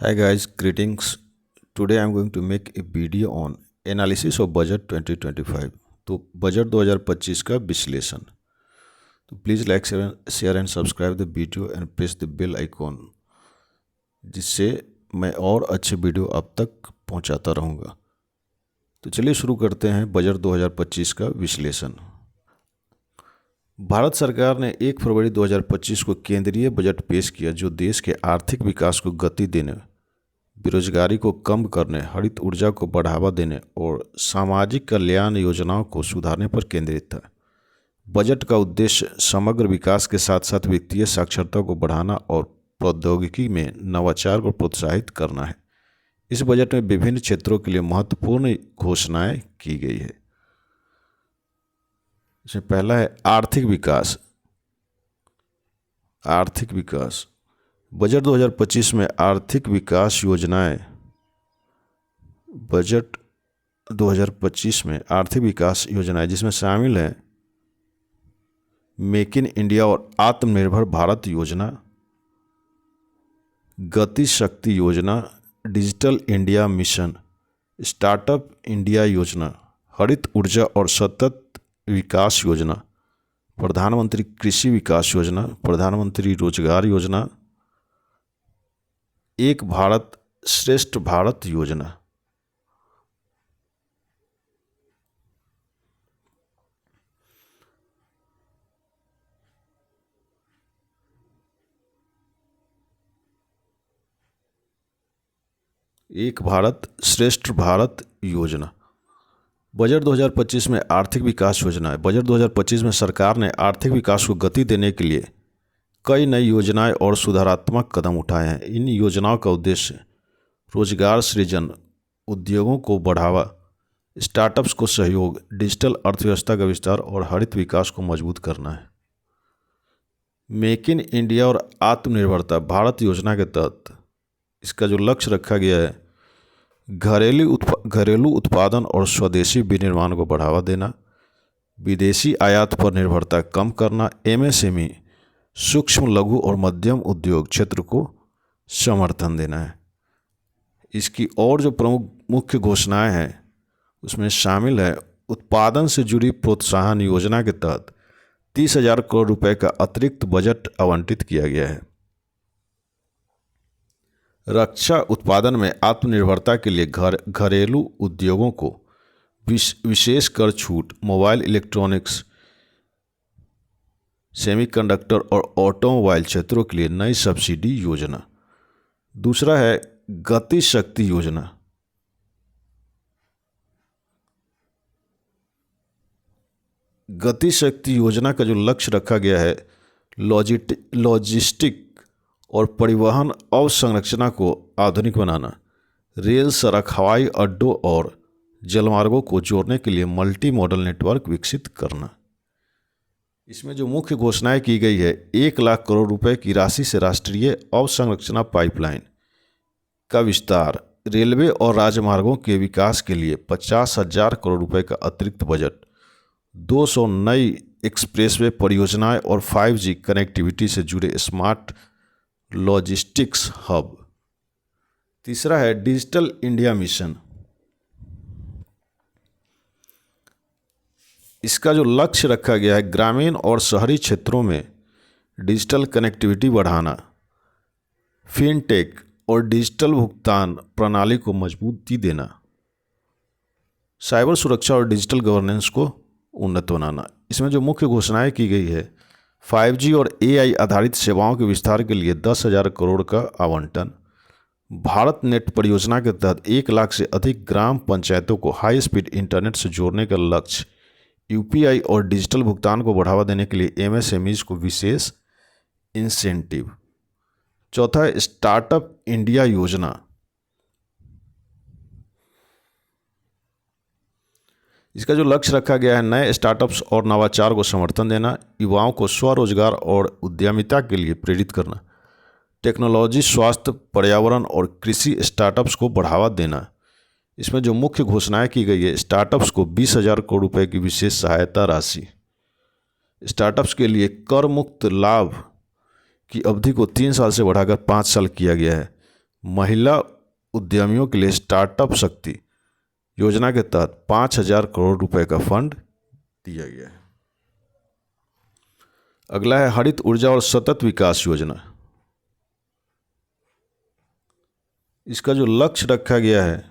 Hi guys, greetings. Today I am going to make a video on analysis of budget 2025. तो budget 2025 का विश्लेषण। तो please like share and subscribe the video and press the bell icon, जिससे मैं और अच्छे video आप तक पहुंचाता रहूँगा। तो चलिए शुरू करते हैं बजट 2025 का विश्लेषण। भारत सरकार ने 1 फरवरी 2025 को केंद्रीय बजट पेश किया, जो देश के आर्थिक विकास को गति देने, बेरोजगारी को कम करने, हरित ऊर्जा को बढ़ावा देने और सामाजिक कल्याण योजनाओं को सुधारने पर केंद्रित था। बजट का उद्देश्य समग्र विकास के साथ साथ वित्तीय साक्षरता को बढ़ाना और प्रौद्योगिकी में नवाचार को प्रोत्साहित करना है। इस बजट में विभिन्न क्षेत्रों के लिए महत्वपूर्ण घोषणाएं की गई है। इसमें पहला है आर्थिक विकास। आर्थिक विकास बजट 2025 में आर्थिक विकास योजनाएं। बजट 2025 में आर्थिक विकास योजनाएं जिसमें शामिल हैं मेक इन इंडिया और आत्मनिर्भर भारत योजना, गति शक्ति योजना, digital India mission, startup India योजना, हरित ऊर्जा और सतत विकास योजना, प्रधानमंत्री कृषि विकास योजना, प्रधानमंत्री रोजगार योजना, एक भारत श्रेष्ठ भारत योजना। एक भारत श्रेष्ठ भारत योजना। बजट 2025 में आर्थिक विकास योजना। बजट 2025 में सरकार ने आर्थिक विकास को गति देने के लिए कई नई योजनाएं और सुधारात्मक कदम उठाए हैं। इन योजनाओं का उद्देश्य रोजगार सृजन, उद्योगों को बढ़ावा, स्टार्टअप्स को सहयोग, डिजिटल अर्थव्यवस्था का विस्तार और हरित विकास को मजबूत करना है। मेक इन इंडिया और आत्मनिर्भरता भारत योजना के तहत इसका जो लक्ष्य रखा गया है, घरेलू उत्पादन और स्वदेशी विनिर्माण को बढ़ावा देना, विदेशी आयात पर निर्भरता कम करना, एमएसएमई सूक्ष्म लघु और मध्यम उद्योग क्षेत्र को समर्थन देना है। इसकी और जो प्रमुख मुख्य घोषणाएं हैं उसमें शामिल है उत्पादन से जुड़ी प्रोत्साहन योजना के तहत 30,000 करोड़ रुपए का अतिरिक्त बजट आवंटित किया गया है। रक्षा उत्पादन में आत्मनिर्भरता के लिए घरेलू उद्योगों को विशेष कर छूट, मोबाइल इलेक्ट्रॉनिक्स, सेमीकंडक्टर और ऑटोमोबाइल क्षेत्रों के लिए नई सब्सिडी योजना। दूसरा है गति शक्ति योजना। गति शक्ति योजना का जो लक्ष्य रखा गया है लॉजिस्टिक और परिवहन अवसंरचना को आधुनिक बनाना, रेल, सड़क, हवाई अड्डों और जलमार्गों को जोड़ने के लिए मल्टी मॉडल नेटवर्क विकसित करना। इसमें जो मुख्य घोषणाएं की गई है, 1 लाख करोड़ रुपए की राशि से राष्ट्रीय अवसंरचना पाइपलाइन का विस्तार, रेलवे और राजमार्गों के विकास के लिए 50,000 करोड़ रुपए का अतिरिक्त बजट, 200 नई एक्सप्रेसवे परियोजनाएं और 5G कनेक्टिविटी से जुड़े स्मार्ट लॉजिस्टिक्स हब। तीसरा है डिजिटल इंडिया मिशन। इसका जो लक्ष्य रखा गया है ग्रामीण और शहरी क्षेत्रों में डिजिटल कनेक्टिविटी बढ़ाना, फिनटेक और डिजिटल भुगतान प्रणाली को मजबूती देना, साइबर सुरक्षा और डिजिटल गवर्नेंस को उन्नत बनाना। इसमें जो मुख्य घोषणाएं की गई है 5G और AI आधारित सेवाओं के विस्तार के लिए 10,000 करोड़ का आवंटन, भारत नेट परियोजना के तहत 1 लाख से अधिक ग्राम पंचायतों को हाई स्पीड इंटरनेट से जोड़ने का लक्ष्य, UPI और डिजिटल भुगतान को बढ़ावा देने के लिए MSMEs को विशेष इंसेंटिव। चौथा है स्टार्टअप इंडिया योजना। इसका जो लक्ष्य रखा गया है नए स्टार्टअप्स और नवाचार को समर्थन देना, युवाओं को स्वरोजगार और उद्यमिता के लिए प्रेरित करना, टेक्नोलॉजी, स्वास्थ्य, पर्यावरण और कृषि स्टार्टअप्स को बढ़ावा देना। इसमें जो मुख्य घोषणाएं की गई है स्टार्टअप्स को 20,000 करोड़ रुपए की विशेष सहायता राशि, स्टार्टअप्स के लिए कर मुक्त लाभ की अवधि को 3 साल से बढ़ाकर 5 साल किया गया है, महिला उद्यमियों के लिए स्टार्टअप शक्ति योजना के तहत 5,000 करोड़ रुपए का फंड दिया गया है। अगला है हरित ऊर्जा और सतत विकास योजना। इसका जो लक्ष्य रखा गया है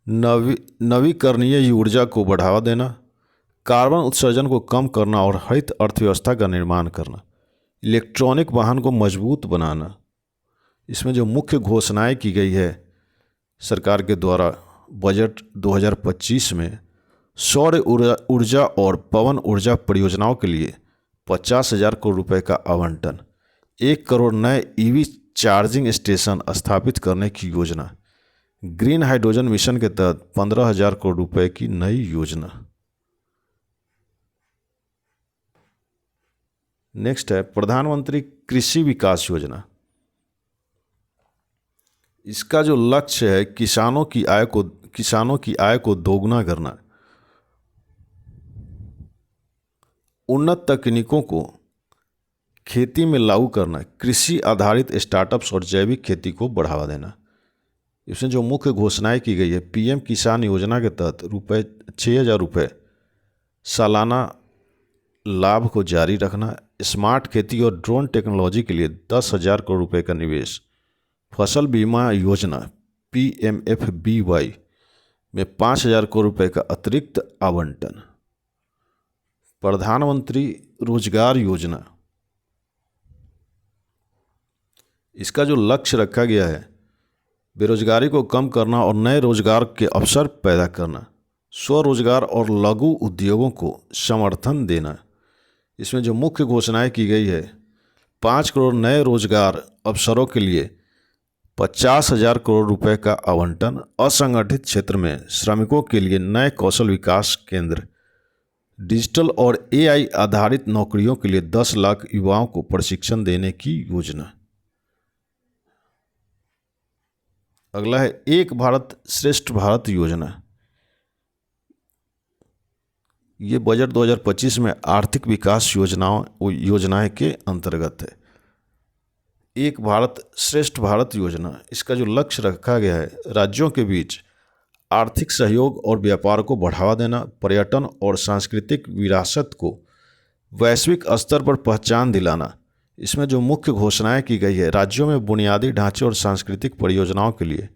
नवीकरणीय ऊर्जा को बढ़ावा देना, कार्बन उत्सर्जन को कम करना और हरित अर्थव्यवस्था का निर्माण करना, इलेक्ट्रॉनिक वाहन को मजबूत बनाना। इसमें जो मुख्य घोषणाएं की गई है सरकार के द्वारा बजट 2025 में, सौर ऊर्जा और पवन ऊर्जा परियोजनाओं के लिए 50,000 करोड़ रुपए का आवंटन, 1 करोड़ नए ईवी चार्जिंग स्टेशन स्थापित करने की योजना, ग्रीन हाइड्रोजन मिशन के तहत 15,000 करोड़ रुपए की नई योजना। नेक्स्ट है प्रधानमंत्री कृषि विकास योजना। इसका जो लक्ष्य है किसानों की आय को दोगुना करना, उन्नत तकनीकों को खेती में लागू करना, कृषि आधारित स्टार्टअप्स और जैविक खेती को बढ़ावा देना। इसमें जो मुख्य घोषणाएं की गई है, पीएम किसान योजना के तहत 6,000 रुपये सालाना लाभ को जारी रखना, स्मार्ट खेती और ड्रोन टेक्नोलॉजी के लिए 10,000 करोड़ रुपए का निवेश, फसल बीमा योजना PMFBY में 5,000 करोड़ रुपए का अतिरिक्त आवंटन, प्रधानमंत्री रोजगार योजना। इसका जो लक्ष्य रखा गया है बेरोजगारी को कम करना और नए रोजगार के अवसर पैदा करना, स्वरोजगार और लघु उद्योगों को समर्थन देना। इसमें जो मुख्य घोषणाएं की गई है 5 करोड़ नए रोजगार अवसरों के लिए 50,000 करोड़ रुपए का आवंटन, असंगठित क्षेत्र में श्रमिकों के लिए नए कौशल विकास केंद्र, डिजिटल और AI आधारित नौकरियों के लिए 10 लाख युवाओं को प्रशिक्षण देने की योजना। अगला है एक भारत श्रेष्ठ भारत योजना। ये बजट 2025 में आर्थिक विकास योजनाएं के अंतर्गत है। एक भारत श्रेष्ठ भारत योजना, इसका जो लक्ष्य रखा गया है राज्यों के बीच आर्थिक सहयोग और व्यापार को बढ़ावा देना, पर्यटन और सांस्कृतिक विरासत को वैश्विक स्तर पर पहचान दिलाना। इसमें जो मुख्य घोषणाएं की गई है राज्यों में बुनियादी ढांचे और सांस्कृतिक परियोजनाओं के लिए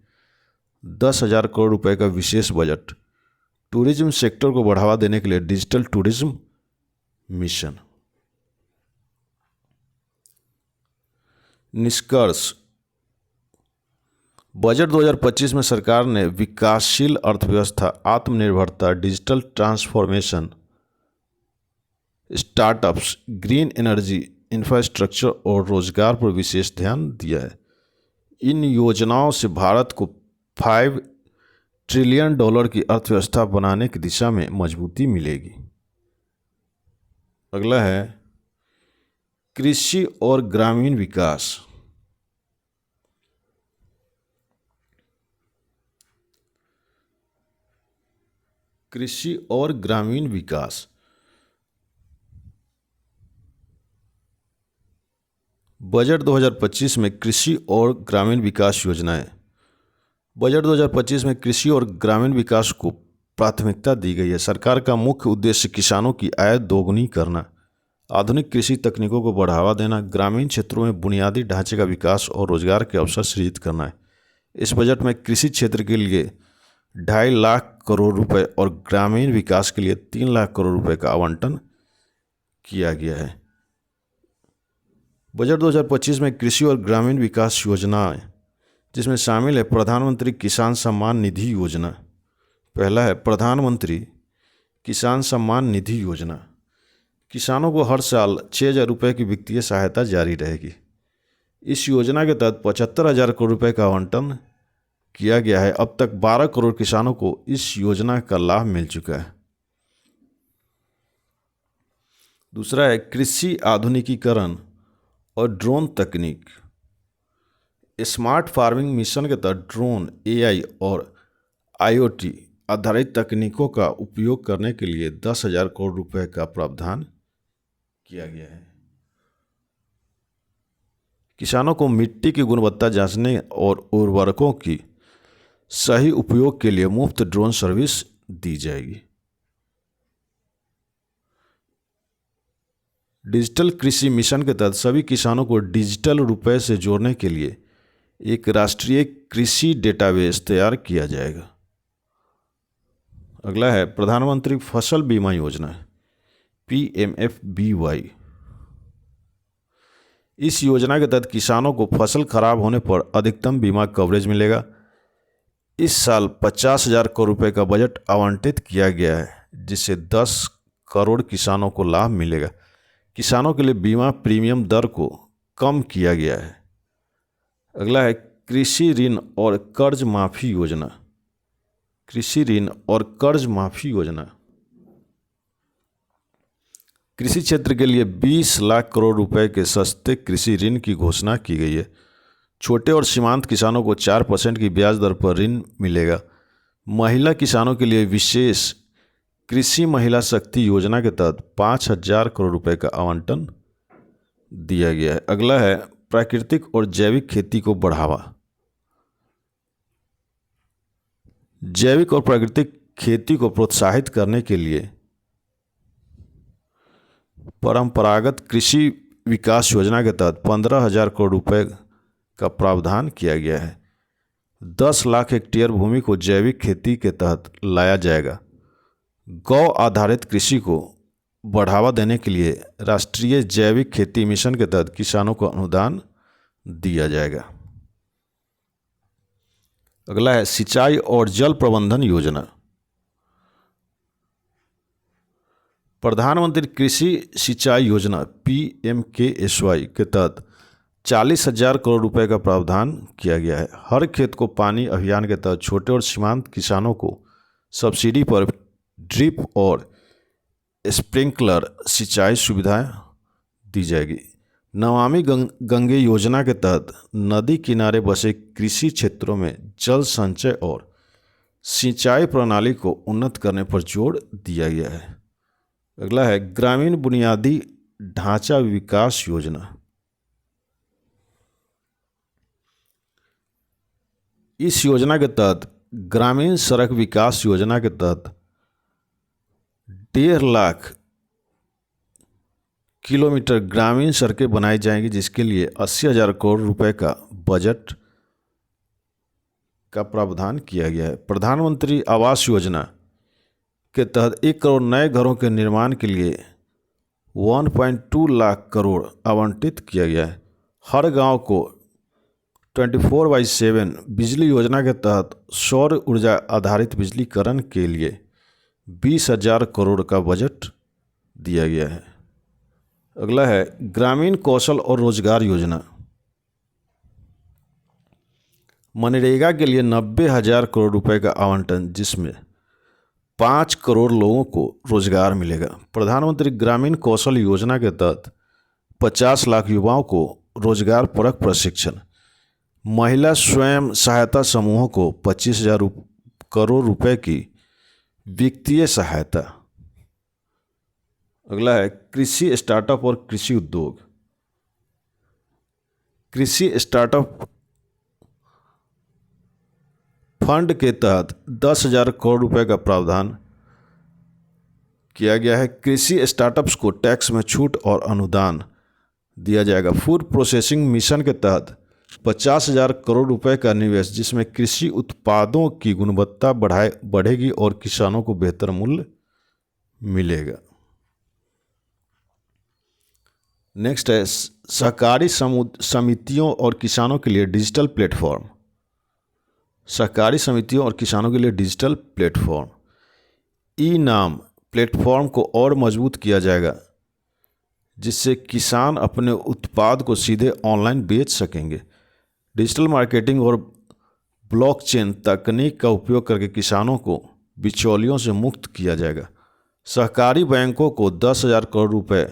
10,000 करोड़ रुपए का विशेष बजट, टूरिज्म सेक्टर को बढ़ावा देने के लिए डिजिटल टूरिज्म मिशन। निष्कर्ष, बजट 2025 में सरकार ने विकासशील अर्थव्यवस्था, आत्मनिर्भरता, digital transformation, startups, green energy, infrastructure और रोजगार पर विशेष ध्यान दिया है। इन योजनाओं से भारत को $5 ट्रिलियन की अर्थव्यवस्था बनाने की दिशा में मजबूती मिलेगी। अगला है कृषि और ग्रामीण विकास। कृषि और ग्रामीण विकास, बजट 2025 में कृषि और ग्रामीण विकास योजनाएं। बजट 2025 में कृषि और ग्रामीण विकास को प्राथमिकता दी गई है। सरकार का मुख्य उद्देश्य किसानों की आय दोगुनी करना, आधुनिक कृषि तकनीकों को बढ़ावा देना, ग्रामीण क्षेत्रों में बुनियादी ढांचे का विकास और रोजगार के अवसर सृजित करना है। इस बजट में कृषि क्षेत्र के लिए 2.5 लाख करोड़ रुपए और ग्रामीण विकास के लिए 3 लाख करोड़ रुपए का आवंटन किया गया है। बजट 2025 में कृषि और ग्रामीण विकास योजनाएं जिसमें शामिल है प्रधानमंत्री किसान सम्मान निधि योजना। पहला है प्रधानमंत्री किसान सम्मान निधि योजना। किसानों को हर साल 6,000 रुपये की वित्तीय सहायता जारी रहेगी। इस योजना के तहत 75,000 करोड़ रुपए का आवंटन किया गया है। अब तक 12 करोड़ किसानों को इस योजना का लाभ मिल चुका है। दूसरा है कृषि आधुनिकीकरण और ड्रोन तकनीक। स्मार्ट फार्मिंग मिशन के तहत ड्रोन, AI और IoT आधारित तकनीकों का उपयोग करने के लिए 10,000 करोड़ रुपए का प्रावधान किया गया है। किसानों को मिट्टी की गुणवत्ता जांचने और उर्वरकों की सही उपयोग के लिए मुफ्त ड्रोन सर्विस दी जाएगी। डिजिटल कृषि मिशन के तहत सभी किसानों को डिजिटल रुपए से जोड़ने के लिए एक राष्ट्रीय कृषि डेटाबेस तैयार किया जाएगा। अगला है प्रधानमंत्री फसल बीमा योजना PMFBY। इस योजना के तहत किसानों को फसल खराब होने पर अधिकतम बीमा कवरेज मिलेगा। इस साल 50,000 करोड़ रुपए का बजट आवंटित किया गया है, जिससे 10 करोड़ किसानों को लाभ मिलेगा। किसानों के लिए बीमा प्रीमियम दर को कम किया गया है। अगला है कृषि ऋण और कर्ज माफी योजना। कृषि ऋण और कर्ज माफी योजना कृषि क्षेत्र के लिए 20 लाख करोड़ रुपए के सस्ते कृषि ऋण की घोषणा की गई है। छोटे और सीमांत किसानों को 4% की ब्याज दर पर ऋण मिलेगा। महिला किसानों के लिए विशेष कृषि महिला शक्ति योजना के तहत 5,000 करोड़ रुपए का आवंटन दिया गया है। अगला है प्राकृतिक और जैविक खेती को बढ़ावा। जैविक और प्राकृतिक खेती को प्रोत्साहित करने के लिए परंपरागत कृषि विकास योजना के तहत 15,000 करोड़ रुपए का प्रावधान किया गया है। 10 लाख हेक्टेयर भूमि को जैविक खेती के तहत लाया जाएगा। गौ आधारित कृषि को बढ़ावा देने के लिए राष्ट्रीय जैविक खेती मिशन के तहत किसानों को अनुदान दिया जाएगा। अगला है सिंचाई और जल प्रबंधन योजना। प्रधानमंत्री कृषि सिंचाई योजना PMKSY के तहत 40,000 करोड़ रुपए का प्रावधान किया गया है। हर खेत को पानी अभियान के तहत छोटे और सीमांत किसानों को सब्सिडी पर ड्रिप और स्प्रिंकलर सिंचाई सुविधाएं दी जाएगी। नमामि गंगे योजना के तहत नदी किनारे बसे कृषि क्षेत्रों में जल संचय और सिंचाई प्रणाली को उन्नत करने पर जोर दिया गया है। अगला है ग्रामीण बुनियादी ढांचा विकास योजना। इस योजना के तहत ग्रामीण सड़क विकास योजना के तहत 1.5 लाख किलोमीटर ग्रामीण सड़कें बनाई जाएंगी, जिसके लिए 80,000 करोड़ रुपए का बजट का प्रावधान किया गया है। प्रधानमंत्री आवास योजना के तहत 1 करोड़ नए घरों के निर्माण के लिए 1.2 लाख करोड़ आवंटित किया गया है। हर गांव को 24/7 बिजली योजना के तहत सौर ऊर्जा आधारित बिजलीकरण के लिए 20,000 करोड़ का बजट दिया गया है। अगला है ग्रामीण कौशल और रोजगार योजना। मनरेगा के लिए 90,000 करोड़ रुपए का आवंटन, जिसमें 5 करोड़ लोगों को रोजगार मिलेगा। प्रधानमंत्री ग्रामीण कौशल योजना के तहत 50 लाख युवाओं को रोजगार परक प्रशिक्षण। महिला स्वयं सहायता समूहों को 25,000 करोड़ रुपए की वित्तीय सहायता। अगला है कृषि स्टार्टअप और कृषि उद्योग। कृषि स्टार्टअप फंड के तहत 10,000 करोड़ रुपए का प्रावधान किया गया है। कृषि स्टार्टअप्स को टैक्स में छूट और अनुदान दिया जाएगा। फूड प्रोसेसिंग मिशन के तहत 50,000 करोड़ रुपए का निवेश, जिसमें कृषि उत्पादों की गुणवत्ता बढ़ेगी और किसानों को बेहतर मूल्य मिलेगा। नेक्स्ट है सहकारी समितियों और किसानों के लिए डिजिटल प्लेटफॉर्म। सहकारी समितियों और किसानों के लिए डिजिटल प्लेटफॉर्म ई-नाम प्लेटफॉर्म को और मजबूत किया जाएगा, जिससे किसान अपने उत्पाद को सीधे ऑनलाइन बेच सकेंगे। डिजिटल मार्केटिंग और ब्लॉकचेन तकनीक का उपयोग करके किसानों को बिचौलियों से मुक्त किया जाएगा। सहकारी बैंकों को 10,000 करोड़ रुपए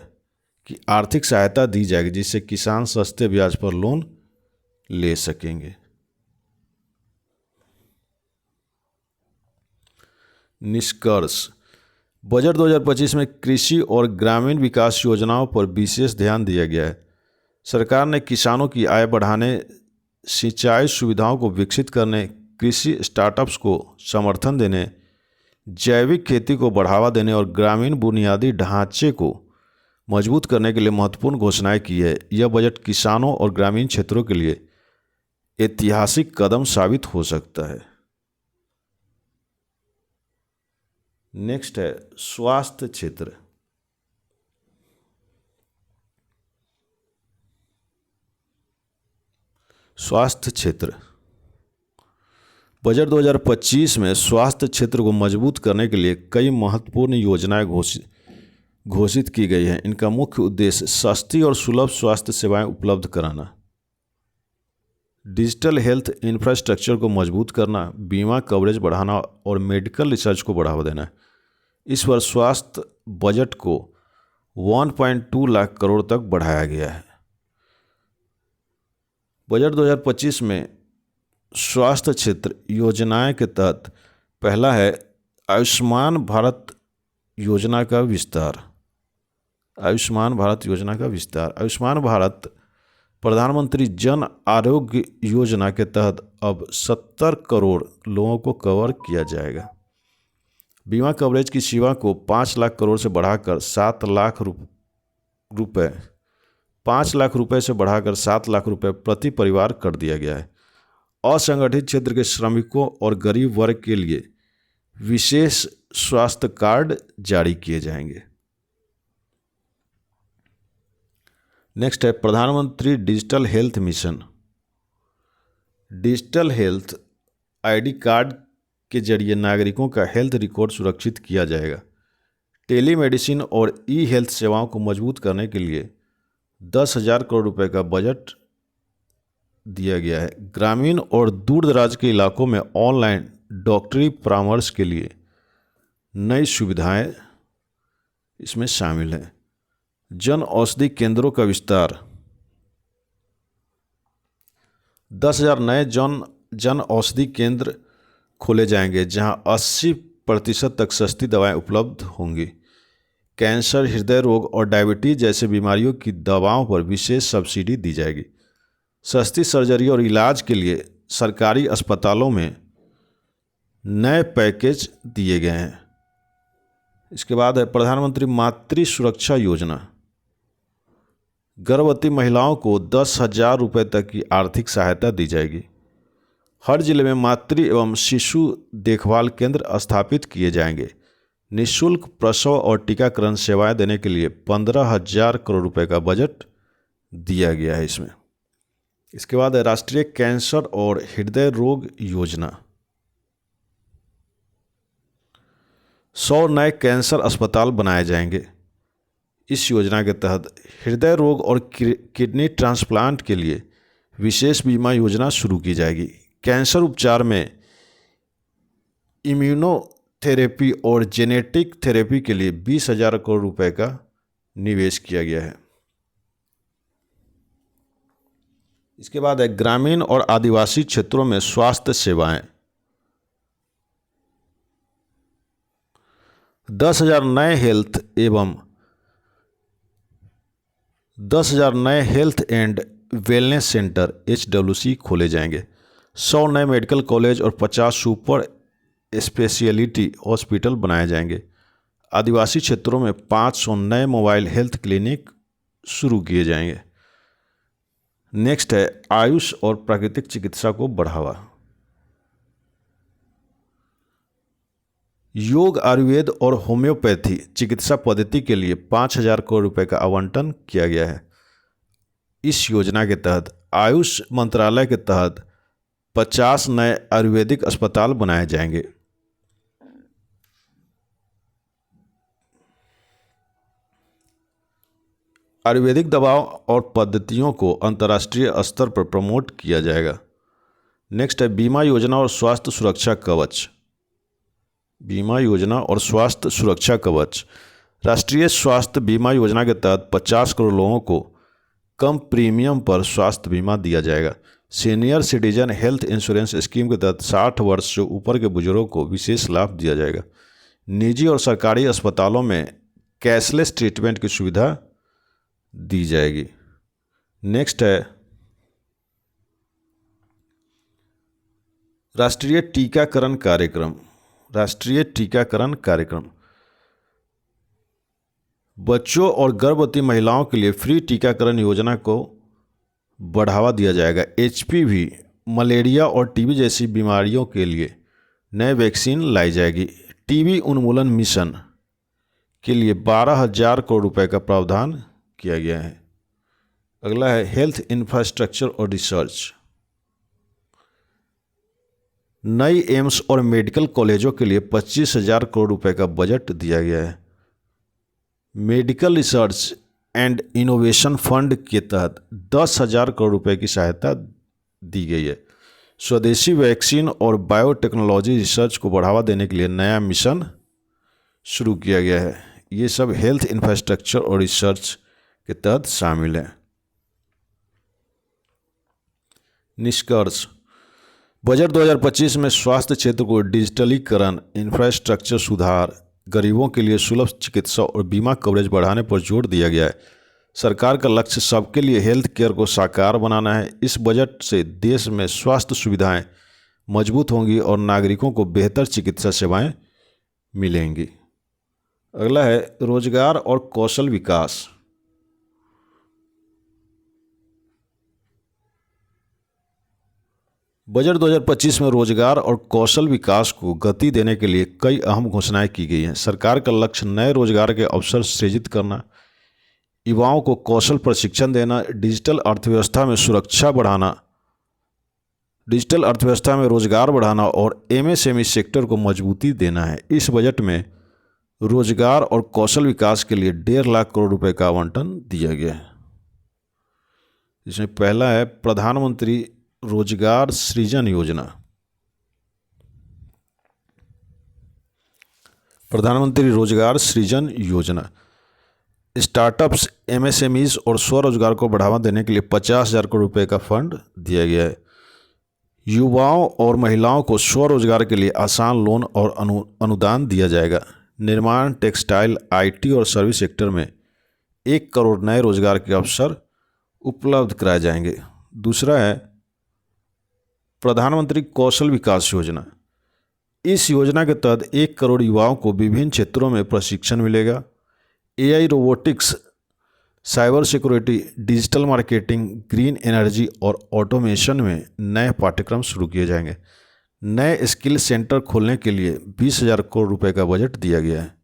की आर्थिक सहायता दी जाएगी, जिससे किसान सस्ते ब्याज पर लोन ले सकेंगे। निष्कर्ष, बजट 2025 में कृषि और ग्रामीण विकास योजनाओं पर विशेष ध्यान दिया गया है। सरकार ने किसानों की आय बढ़ाने, सिंचाई सुविधाओं को विकसित करने, कृषि स्टार्टअप्स को समर्थन देने, जैविक खेती को बढ़ावा देने और ग्रामीण बुनियादी ढांचे को मजबूत करने के लिए महत्वपूर्ण घोषणाएं की है। यह बजट किसानों और ग्रामीण क्षेत्रों के लिए ऐतिहासिक कदम साबित हो सकता है। नेक्स्ट है स्वास्थ्य क्षेत्र। स्वास्थ्य क्षेत्र बजट 2025 में स्वास्थ्य क्षेत्र को मजबूत करने के लिए कई महत्वपूर्ण योजनाएं घोषित की गई हैं। इनका मुख्य उद्देश्य सस्ती और सुलभ स्वास्थ्य सेवाएं उपलब्ध कराना, डिजिटल हेल्थ इंफ्रास्ट्रक्चर को मजबूत करना, बीमा कवरेज बढ़ाना और मेडिकल रिसर्च को बढ़ावा देना। इस वर्ष स्वास्थ्य बजट को 1.2 लाख करोड़ तक बढ़ाया गया है। बजट 2025 में स्वास्थ्य क्षेत्र योजनाएं के तहत पहला है आयुष्मान भारत योजना का विस्तार। आयुष्मान भारत योजना का विस्तार। आयुष्मान भारत प्रधानमंत्री जन आरोग्य योजना के तहत अब 70 करोड़ लोगों को कवर किया जाएगा। बीमा कवरेज की सीमा को 5 लाख करोड़ से बढ़ाकर 7 लाख रुपए 5 लाख रुपए से बढ़ाकर 7 लाख रुपए प्रति परिवार कर दिया गया है। असंगठित क्षेत्र के श्रमिकों और गरीब वर्ग के लिए विशेष स्वास्थ्य कार्ड जारी किए जाएंगे। नेक्स्ट है प्रधानमंत्री digital health mission. Digital health ID card के जरिए नागरिकों का हेल्थ रिकॉर्ड सुरक्षित किया जाएगा। टेलीमेडिसिन और ई हेल्थ सेवाओं को मजबूत करने के लिए 10,000 करोड़ रुपए का बजट दिया गया है। ग्रामीण और दूर दराज के इलाकों में ऑनलाइन डॉक्टरी परामर्श के लिए नई सुविधाएं इसमें शामिल हैं। जन औषधि केंद्रों का विस्तार। 10,000 नए जन औषधि केंद्र खोले जाएंगे जहां 80% तक सस्ती दवाएं उपलब्ध होंगी। कैंसर, हृदय रोग और डायबिटीज जैसे बीमारियों की दवाओं पर विशेष सब्सिडी दी जाएगी। सस्ती सर्जरी और इलाज के लिए सरकारी अस्पतालों में नए पैकेज दिए गए हैं। इसके बाद है प्रधानमंत्री मातृ सुरक्षा योजना। गर्भवती महिलाओं को 10,000 रुपये तक की आर्थिक सहायता दी जाएगी। हर जिले में मातृ एवं शिशु देखभाल केंद्र स्थापित किए जाएंगे। निःशुल्क प्रसव और टीकाकरण सेवाएं देने के लिए 15,000 करोड़ रुपए का बजट दिया गया है इसमें। इसके बाद है राष्ट्रीय कैंसर और हृदय रोग योजना। 100 नए कैंसर अस्पताल बनाए जाएंगे। इस योजना के तहत हृदय रोग और किडनी ट्रांसप्लांट के लिए विशेष बीमा योजना शुरू की जाएगी। कैंसर उपचार में इम्यूनोथेरेपी और जेनेटिक थेरेपी के लिए 20,000 करोड़ रुपए का निवेश किया गया है। इसके बाद है ग्रामीण और आदिवासी क्षेत्रों में स्वास्थ्य सेवाएं। 10,000 नए health and wellness centre HWC खोले जाएंगे। 100 नए मेडिकल कॉलेज और 50 सुपर स्पेशलिटी हॉस्पिटल बनाए जाएंगे। आदिवासी क्षेत्रों में 500 नए मोबाइल हेल्थ क्लिनिक शुरू किए जाएंगे। नेक्स्ट है आयुष और प्राकृतिक चिकित्सा को बढ़ावा। योग, आयुर्वेद और होम्योपैथी चिकित्सा पद्धति के लिए 5,000 करोड़ रुपए का आवंटन किया गया है। इस योजना के तहत आयुष मंत्रालय के तहत 50 नए आयुर्वेदिक अस्पताल बनाए जाएंगे। आयुर्वेदिक दवाओं और पद्धतियों को अंतर्राष्ट्रीय स्तर पर प्रमोट किया जाएगा। नेक्स्ट है बीमा योजना और स्वास्थ्य सुरक्षा कवच। बीमा योजना और स्वास्थ्य सुरक्षा कवच। राष्ट्रीय स्वास्थ्य बीमा योजना के तहत 50 करोड़ लोगों को कम प्रीमियम पर स्वास्थ्य बीमा दिया जाएगा। Senior citizen health insurance scheme के तहत 60 वर्ष से ऊपर के बुजुर्गों को विशेष लाभ दिया जाएगा। निजी और सरकारी अस्पतालों में कैशलेस ट्रीटमेंट की सुविधा दी जाएगी। नेक्स्ट है राष्ट्रीय टीकाकरण कार्यक्रम। राष्ट्रीय टीकाकरण कार्यक्रम बच्चों और गर्भवती महिलाओं के लिए फ्री टीकाकरण योजना को बढ़ावा दिया जाएगा। एचपीवी, मलेरिया और टीबी जैसी बीमारियों के लिए नए वैक्सीन लाई जाएगी। टीबी उन्मूलन मिशन के लिए 12,000 करोड़ रुपए का प्रावधान किया गया है। अगला है हेल्थ इंफ्रास्ट्रक्चर और रिसर्च। नई एम्स और मेडिकल कॉलेजों के लिए 25,000 करोड़ रुपए का बजट दिया गया है। Medical research and innovation fund के तहत 10,000 करोड़ रुपए की सहायता दी गई है। स्वदेशी वैक्सीन और बायोटेक्नोलॉजी रिसर्च को बढ़ावा देने के लिए नया मिशन शुरू किया गया है। ये सब हेल्थ इंफ्रास्ट्रक्चर और रिसर्च के तहत शामिल है। निष्कर्ष, बजट 2025 में स्वास्थ्य क्षेत्र को डिजिटलीकरण, इंफ्रास्ट्रक्चर सुधार, गरीबों के लिए सुलभ चिकित्सा और बीमा कवरेज बढ़ाने पर जोर दिया गया है। सरकार का लक्ष्य सबके लिए हेल्थ केयर को साकार बनाना है। इस बजट से देश में स्वास्थ्य सुविधाएं मजबूत होंगी और नागरिकों को बेहतर चिकित्सा सेवाएं मिलेंगी। अगला है रोजगार और कौशल विकास। बजट 2025 में रोजगार और कौशल विकास को गति देने के लिए कई अहम घोषणाएं की गई हैं। सरकार का लक्ष्य नए रोजगार के अवसर सृजित करना, युवाओं को कौशल प्रशिक्षण देना, डिजिटल अर्थव्यवस्था में सुरक्षा बढ़ाना, डिजिटल अर्थव्यवस्था में रोजगार बढ़ाना और एमएसएमई सेक्टर को मजबूती देना है। इस बजट में रोजगार और कौशल विकास के लिए 1.5 लाख करोड़ रुपए का आवंटन दिया गया है। इसमें पहला है प्रधानमंत्री रोजगार सृजन योजना। प्रधानमंत्री रोजगार सृजन योजना स्टार्टअप्स, एमएसएमईज और स्वरोजगार को बढ़ावा देने के लिए 50,000 करोड़ रुपए का फंड दिया गया है। युवाओं और महिलाओं को स्वरोजगार के लिए आसान लोन और अनुदान दिया जाएगा। निर्माण, टेक्सटाइल, आईटी और सर्विस सेक्टर में 1 करोड़ नए रोजगार के अवसर उपलब्ध कराए जाएंगे। दूसरा है प्रधानमंत्री कौशल विकास योजना। इस योजना के तहत 1 करोड़ युवाओं को विभिन्न क्षेत्रों में प्रशिक्षण मिलेगा। AI, robotics, cyber security, digital marketing, green energy और ऑटोमेशन में नए पाठ्यक्रम शुरू किए जाएंगे। नए स्किल सेंटर खोलने के लिए 20,000 करोड़ रुपए का बजट दिया गया है।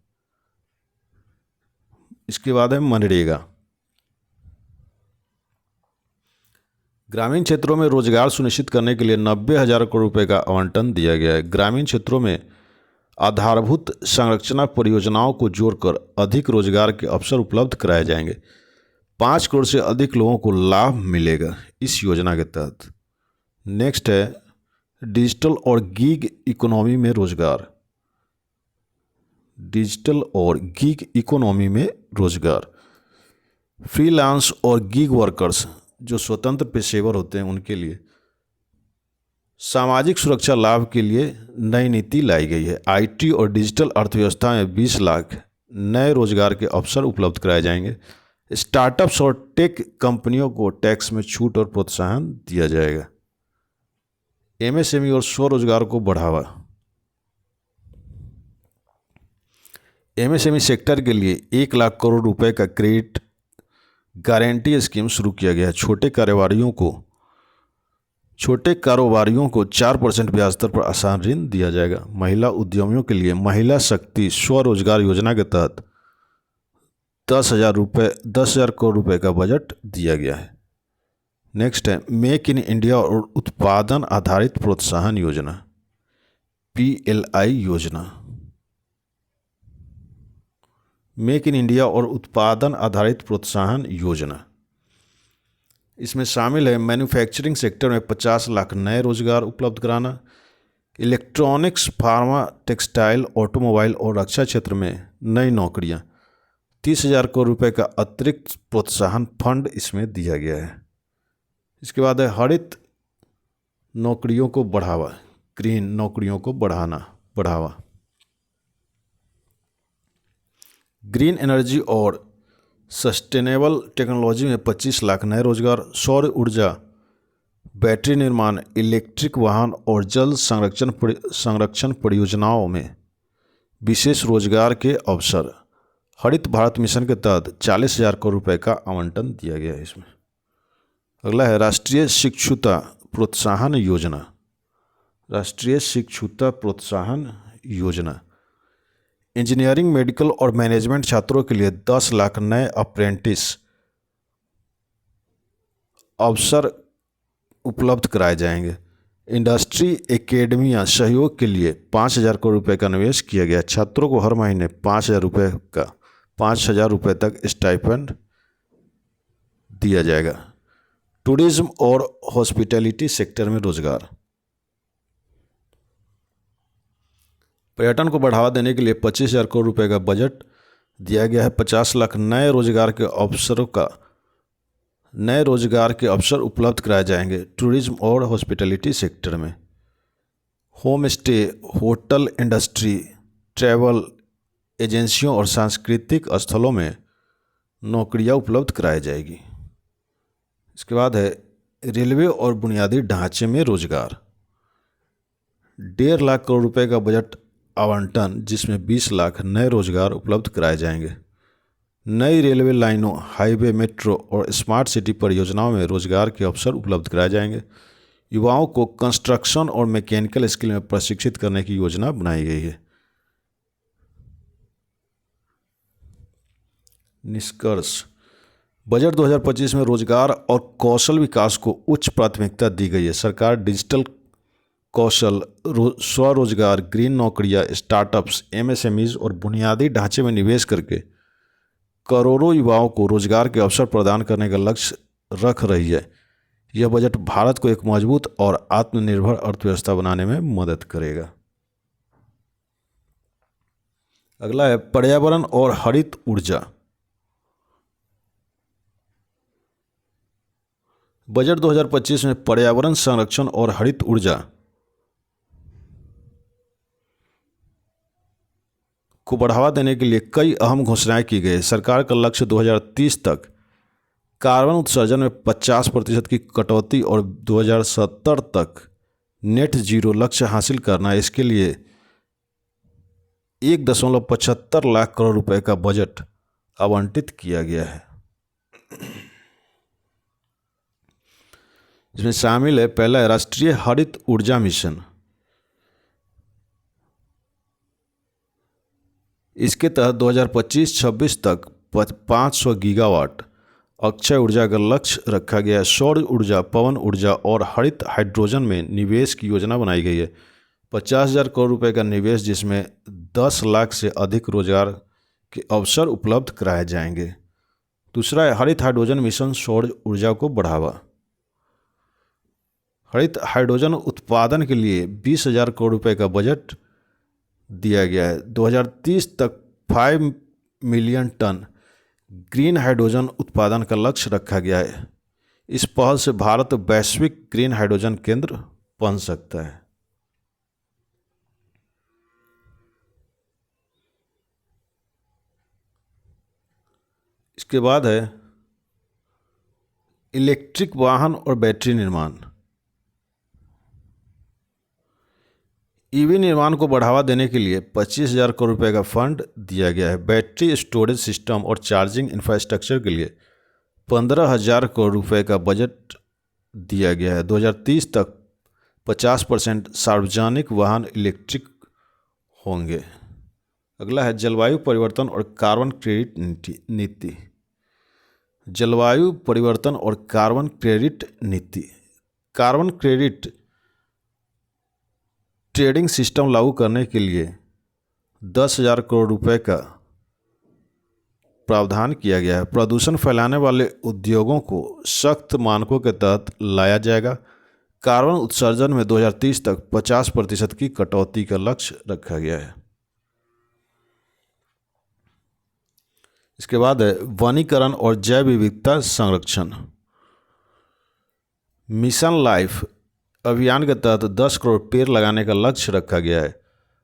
इसके बाद है मनरेगा। ग्रामीण क्षेत्रों में रोजगार सुनिश्चित करने के लिए 90,000 करोड़ रुपए का आवंटन दिया गया है। ग्रामीण क्षेत्रों में आधारभूत संरचना परियोजनाओं को जोड़कर अधिक रोजगार के अवसर उपलब्ध कराए जाएंगे। 5 करोड़ से अधिक लोगों को लाभ मिलेगा इस योजना के तहत। नेक्स्ट है डिजिटल और गीग इकोनॉमी में रोजगार। डिजिटल और गीग इकोनॉमी में रोजगार फ्रीलांस और गीग वर्कर्स, जो स्वतंत्र पेशेवर होते हैं, उनके लिए सामाजिक सुरक्षा लाभ के लिए नई नीति लाई गई है। आईटी और डिजिटल अर्थव्यवस्था में 20 लाख नए रोजगार के अवसर उपलब्ध कराए जाएंगे। स्टार्टअप्स और टेक कंपनियों को टैक्स में छूट और प्रोत्साहन दिया जाएगा। एमएसएमई और स्वरोजगार को बढ़ावा। एमएसएमई सेक्टर के लिए 1 लाख करोड़ रुपए का क्रेडिट गारंटी स्कीम शुरू किया गया है। छोटे कारोबारियों को 4% ब्याज दर पर आसान ऋण दिया जाएगा। महिला उद्यमियों के लिए महिला शक्ति स्वरोजगार योजना के तहत 10,000 करोड़ रुपए का बजट दिया गया है। नेक्स्ट है मेक इन इंडिया और उत्पादन आधारित प्रोत्साहन योजना, पीएलआई योजना। मेक इन इंडिया और उत्पादन आधारित प्रोत्साहन योजना, इसमें शामिल है मैन्युफैक्चरिंग सेक्टर में 50 लाख नए रोजगार उपलब्ध कराना, इलेक्ट्रॉनिक्स, फार्मा, टेक्सटाइल, ऑटोमोबाइल और रक्षा क्षेत्र में नई नौकरियां। 30,000 करोड़ रुपए का अतिरिक्त प्रोत्साहन फंड इसमें दिया गया है। इसके बाद है हरित नौकरियों को बढ़ावा, ग्रीन नौकरियों को बढ़ावा। ग्रीन एनर्जी और सस्टेनेबल टेक्नोलॉजी में 25 लाख नए रोजगार, सौर ऊर्जा, बैटरी निर्माण, इलेक्ट्रिक वाहन और जल संरक्षण परियोजनाओं में विशेष रोजगार के अवसर। हरित भारत मिशन के तहत 40,000 करोड़ रुपए का आवंटन दिया गया है इसमें। अगला है राष्ट्रीय शिक्षुता प्रोत्साहन योजना। राष्ट्रीय शिक्षुता प्रोत्साहन योजना इंजीनियरिंग, मेडिकल और मैनेजमेंट छात्रों के लिए 10 लाख नए अप्रेंटिस अवसर उपलब्ध कराए जाएंगे। इंडस्ट्री एकेडमिया सहयोग के लिए 5,000 करोड़ रुपए का निवेश किया गया। छात्रों को हर महीने 5,000 रुपये तक स्टाइपेंड दिया जाएगा। टूरिज्म और हॉस्पिटैलिटी सेक्टर में रोजगार। पर्यटन को बढ़ावा देने के लिए 25,000 करोड़ रुपए का बजट दिया गया है। 50 लाख नए रोजगार के अवसर उपलब्ध कराए जाएंगे टूरिज्म और हॉस्पिटैलिटी सेक्टर में। Home stay, hotel industry, travel एजेंसियों और सांस्कृतिक स्थलों में नौकरियां उपलब्ध कराई जाएगी। इसके बाद है रेलवे और बुनियादी ढांचे में रोजगार। 1.5 लाख करोड़ रुपए का बजट आवंटन, जिसमें 20 लाख नए रोजगार उपलब्ध कराए जाएंगे। नई रेलवे लाइनों, हाईवे, मेट्रो और स्मार्ट सिटी परियोजनाओं में रोजगार के अवसर उपलब्ध कराए जाएंगे। युवाओं को कंस्ट्रक्शन और मैकेनिकल स्किल में प्रशिक्षित करने की योजना बनाई गई है। निष्कर्ष। बजट 2025 में रोजगार और कौशल विकास को उच्च प्राथमिकता दी गई है। सरकार डिजिटल कौशल, स्वरोजगार, ग्रीन नौकरियां, स्टार्टअप्स, एमएसएमईज और बुनियादी ढांचे में निवेश करके करोड़ों युवाओं को रोजगार के अवसर प्रदान करने का लक्ष्य रख रही है। यह बजट भारत को एक मजबूत और आत्मनिर्भर अर्थव्यवस्था बनाने में मदद करेगा। अगला है पर्यावरण और हरित ऊर्जा। बजट 2025 में पर्यावरण संरक्षण और हरित ऊर्जा को बढ़ावा देने के लिए कई अहम घोषणाएं की गई। सरकार का लक्ष्य 2030 तक कार्बन उत्सर्जन में 50% की कटौती और 2070 तक नेट जीरो लक्ष्य हासिल करना है। इसके लिए 1.75 लाख करोड़ रुपए का बजट आवंटित किया गया है। इसमें शामिल है, पहला है राष्ट्रीय हरित ऊर्जा मिशन। इसके तहत 2025-26 तक 500 गीगावाट अक्षय ऊर्जा का लक्ष्य रखा गया है। सौर ऊर्जा, पवन ऊर्जा और हरित हाइड्रोजन में निवेश की योजना बनाई गई है। 50,000 करोड़ रुपए का निवेश, जिसमें 10 लाख से अधिक रोजगार के अवसर उपलब्ध कराए जाएंगे। दूसरा है हरित हाइड्रोजन मिशन, सौर ऊर्जा को बढ़ावा। हरित हाइड्रोजन उत्पादन के लिए 20,000 करोड़ रुपए का बजट दिया गया है। 2030 तक 5 मिलियन टन ग्रीन हाइड्रोजन उत्पादन का लक्ष्य रखा गया है। इस पहल से भारत वैश्विक ग्रीन हाइड्रोजन केंद्र बन सकता है। इसके बाद है इलेक्ट्रिक वाहन और बैटरी निर्माण। ईवी निर्माण को बढ़ावा देने के लिए 25,000 करोड़ रुपए का फंड दिया गया है। बैटरी स्टोरेज सिस्टम और चार्जिंग इंफ्रास्ट्रक्चर के लिए 15,000 करोड़ रुपए का बजट दिया गया है। 2030 तक 50% सार्वजनिक वाहन इलेक्ट्रिक होंगे। अगला है जलवायु परिवर्तन और कार्बन क्रेडिट नीति। जलवायु परिवर्तन और कार्बन क्रेडिट नीति। कार्बन क्रेडिट ट्रेडिंग सिस्टम लागू करने के लिए 10,000 करोड़ रुपए का प्रावधान किया गया है। प्रदूषण फैलाने वाले उद्योगों को सख्त मानकों के तहत लाया जाएगा। कार्बन उत्सर्जन में 2030 तक 50% की कटौती का लक्ष्य रखा गया है। इसके बाद है वनीकरण और जैव विविधता संरक्षण। मिशन लाइफ अभियान के तहत 10 करोड़ पेड़ लगाने का लक्ष्य रखा गया है।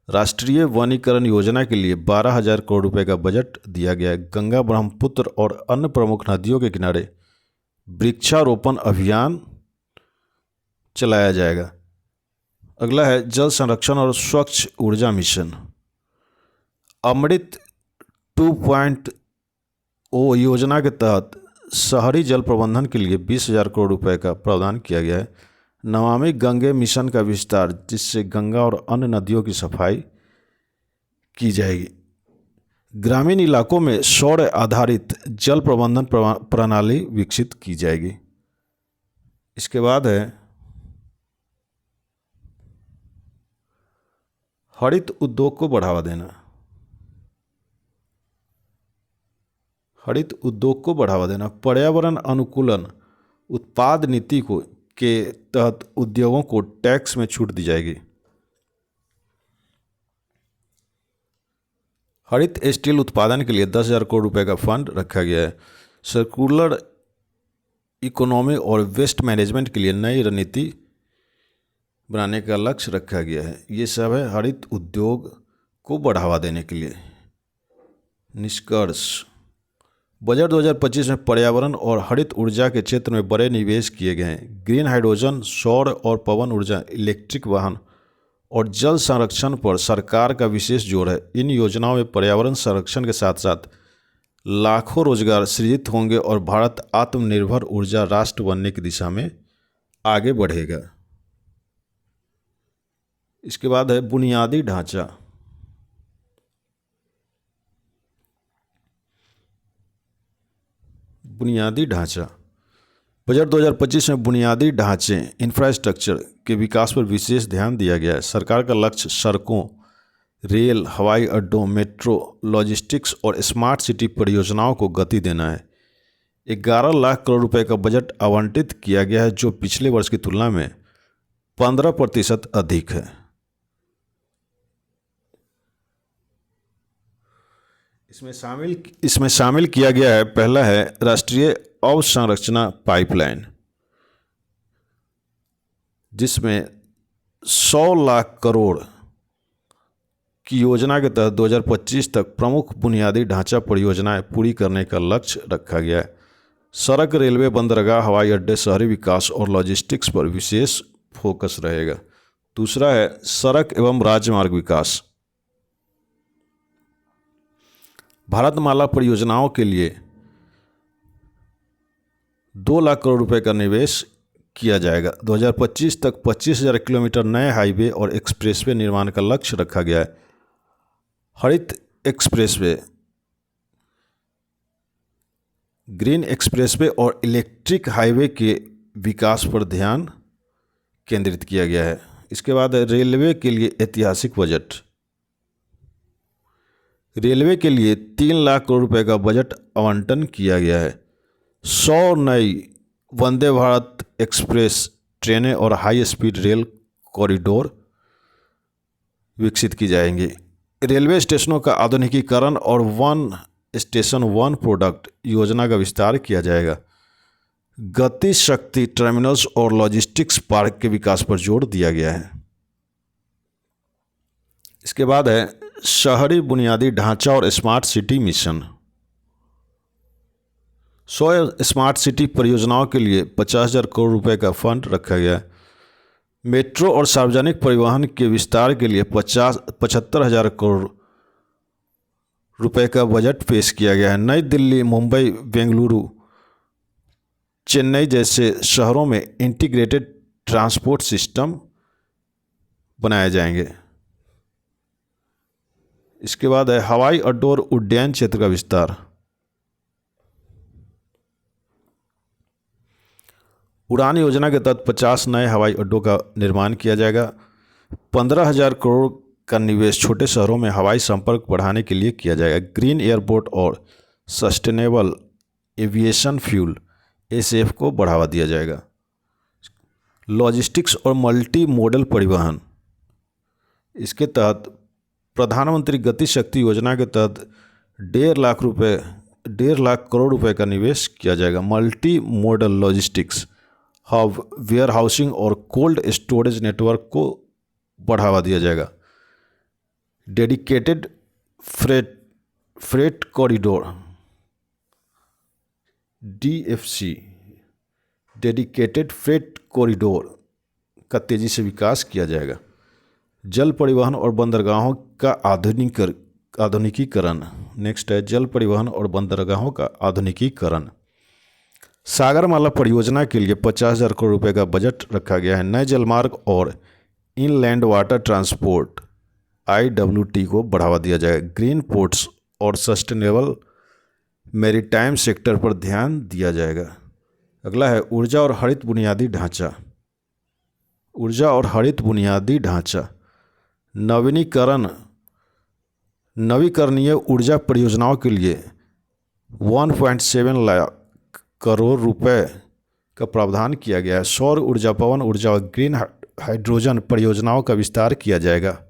राष्ट्रीय वनीकरण योजना के लिए 12,000 करोड़ रुपए का बजट दिया गया है। गंगा, ब्रह्मपुत्र और अन्य प्रमुख नदियों के किनारे वृक्षारोपण अभियान चलाया जाएगा। अगला है जल संरक्षण और स्वच्छ ऊर्जा मिशन। अमृत 2.0 योजना के तहत शहरी जल प्रबंधन के लिए 20,000 करोड़ रुपए का प्रावधान किया गया है। नमामि गंगे मिशन का विस्तार, जिससे गंगा और अन्य नदियों की सफाई की जाएगी। ग्रामीण इलाकों में सौर आधारित जल प्रबंधन प्रणाली विकसित की जाएगी। इसके बाद है हरित उद्योग को बढ़ावा देना। हरित उद्योग को बढ़ावा देना। पर्यावरण अनुकूलन उत्पाद नीति के तहत उद्योगों को टैक्स में छूट दी जाएगी। हरित स्टील उत्पादन के लिए 10,000 करोड़ रुपए का फंड रखा गया है। सर्कुलर इकोनॉमी और वेस्ट मैनेजमेंट के लिए नई रणनीति बनाने का लक्ष्य रखा गया है। ये सब है हरित उद्योग को बढ़ावा देने के लिए। निष्कर्ष, बजट 2025 में पर्यावरण और हरित ऊर्जा के क्षेत्र में बड़े निवेश किए गए हैं। ग्रीन हाइड्रोजन, सौर और पवन ऊर्जा, इलेक्ट्रिक वाहन और जल संरक्षण पर सरकार का विशेष जोर है। इन योजनाओं में पर्यावरण संरक्षण के साथ साथ लाखों रोजगार सृजित होंगे और भारत आत्मनिर्भर ऊर्जा राष्ट्र बनने की दिशा में आगे बढ़ेगा। इसके बाद है बुनियादी ढांचा। बुनियादी ढांचा। बजट 2025 में बुनियादी ढांचे इंफ्रास्ट्रक्चर के विकास पर विशेष ध्यान दिया गया है। सरकार का लक्ष्य सड़कों, रेल, हवाई अड्डों, मेट्रो, लॉजिस्टिक्स और स्मार्ट सिटी परियोजनाओं को गति देना है। 11 लाख करोड़ रुपए का बजट आवंटित किया गया है, जो पिछले वर्ष की तुलना में 15% अधिक है। इसमें शामिल किया गया है, पहला है राष्ट्रीय अवसंरचना पाइपलाइन, जिसमें 100 लाख करोड़ की योजना के तहत 2025 तक प्रमुख बुनियादी ढांचा परियोजनाएं पूरी करने का लक्ष्य रखा गया है। सड़क, रेलवे, बंदरगाह, हवाई अड्डे, शहरी विकास और लॉजिस्टिक्स पर विशेष फोकस रहेगा। दूसरा है सड़क एवं राजमार्ग विकास। भारतमाला परियोजनाओं के लिए 2 लाख करोड़ रुपए का निवेश किया जाएगा। 2025 तक 25,000 किलोमीटर नए हाईवे और एक्सप्रेसवे निर्माण का लक्ष्य रखा गया है। हरित एक्सप्रेसवे, ग्रीन एक्सप्रेसवे और इलेक्ट्रिक हाईवे के विकास पर ध्यान केंद्रित किया गया है। इसके बाद रेलवे के लिए ऐतिहासिक बजट। रेलवे के लिए 3 लाख करोड़ रुपए का बजट आवंटन किया गया है। 100 नई वंदे भारत एक्सप्रेस ट्रेनें और हाई स्पीड रेल कॉरिडोर विकसित की जाएंगी। रेलवे स्टेशनों का आधुनिकीकरण और वन स्टेशन वन प्रोडक्ट योजना का विस्तार किया जाएगा। गति शक्ति टर्मिनल्स और लॉजिस्टिक्स पार्क के विकास पर जोर दिया गया है। इसके बाद है शहरी बुनियादी ढांचा और smart city mission. 100 smart city परियोजनाओं के लिए 50,000 करोड़ रुपए का फंड रखा गया है। मेट्रो और सार्वजनिक परिवहन के विस्तार के लिए 75,000 करोड़ रुपए का बजट पेश किया गया है। नई दिल्ली, मुंबई, बेंगलुरु, चेन्नई जैसे शहरों में इंटीग्रेटेड ट्रांसपोर्ट सिस्टम बनाए जाएंगे। इसके बाद है हवाई अड्डों और उड्डयन क्षेत्र का विस्तार। उड़ान योजना के तहत 50 नए हवाई अड्डों का निर्माण किया जाएगा। 15,000 करोड़ का निवेश छोटे शहरों में हवाई संपर्क बढ़ाने के लिए किया जाएगा। ग्रीन एयरपोर्ट और सस्टेनेबल एविएशन फ्यूल एसएफ को बढ़ावा दिया जाएगा। लॉजिस्टिक्स और मल्टी मॉडल परिवहन, इसके तहत प्रधानमंत्री गति शक्ति योजना के तहत 1.5 लाख करोड़ रुपए का निवेश किया जाएगा। Multi modal logistics hub, warehousing और कोल्ड स्टोरेज नेटवर्क को बढ़ावा दिया जाएगा। Dedicated freight corridor DFC dedicated freight corridor का तेज़ी से विकास किया जाएगा। जल परिवहन और बंदरगाहों का आधुनिकीकरण। नेक्स्ट है जल परिवहन और बंदरगाहों का आधुनिकीकरण। सागरमाला परियोजना के लिए 50,000 करोड़ रुपए का बजट रखा गया है। नए जलमार्ग और इनलैंड वाटर ट्रांसपोर्ट IWT को बढ़ावा दिया जाएगा। ग्रीन पोर्ट्स और सस्टेनेबल मैरीटाइम सेक्टर पर ध्यान दिया जाएगा। अगला है ऊर्जा और हरित बुनियादी ढांचा। ऊर्जा और हरित बुनियादी ढांचा। नवीकरणीय ऊर्जा परियोजनाओं के लिए 1.7 लाख करोड़ रुपए का प्रावधान किया गया है। सौर ऊर्जा, पवन ऊर्जा और ग्रीन हाइड्रोजन परियोजनाओं का विस्तार किया जाएगा।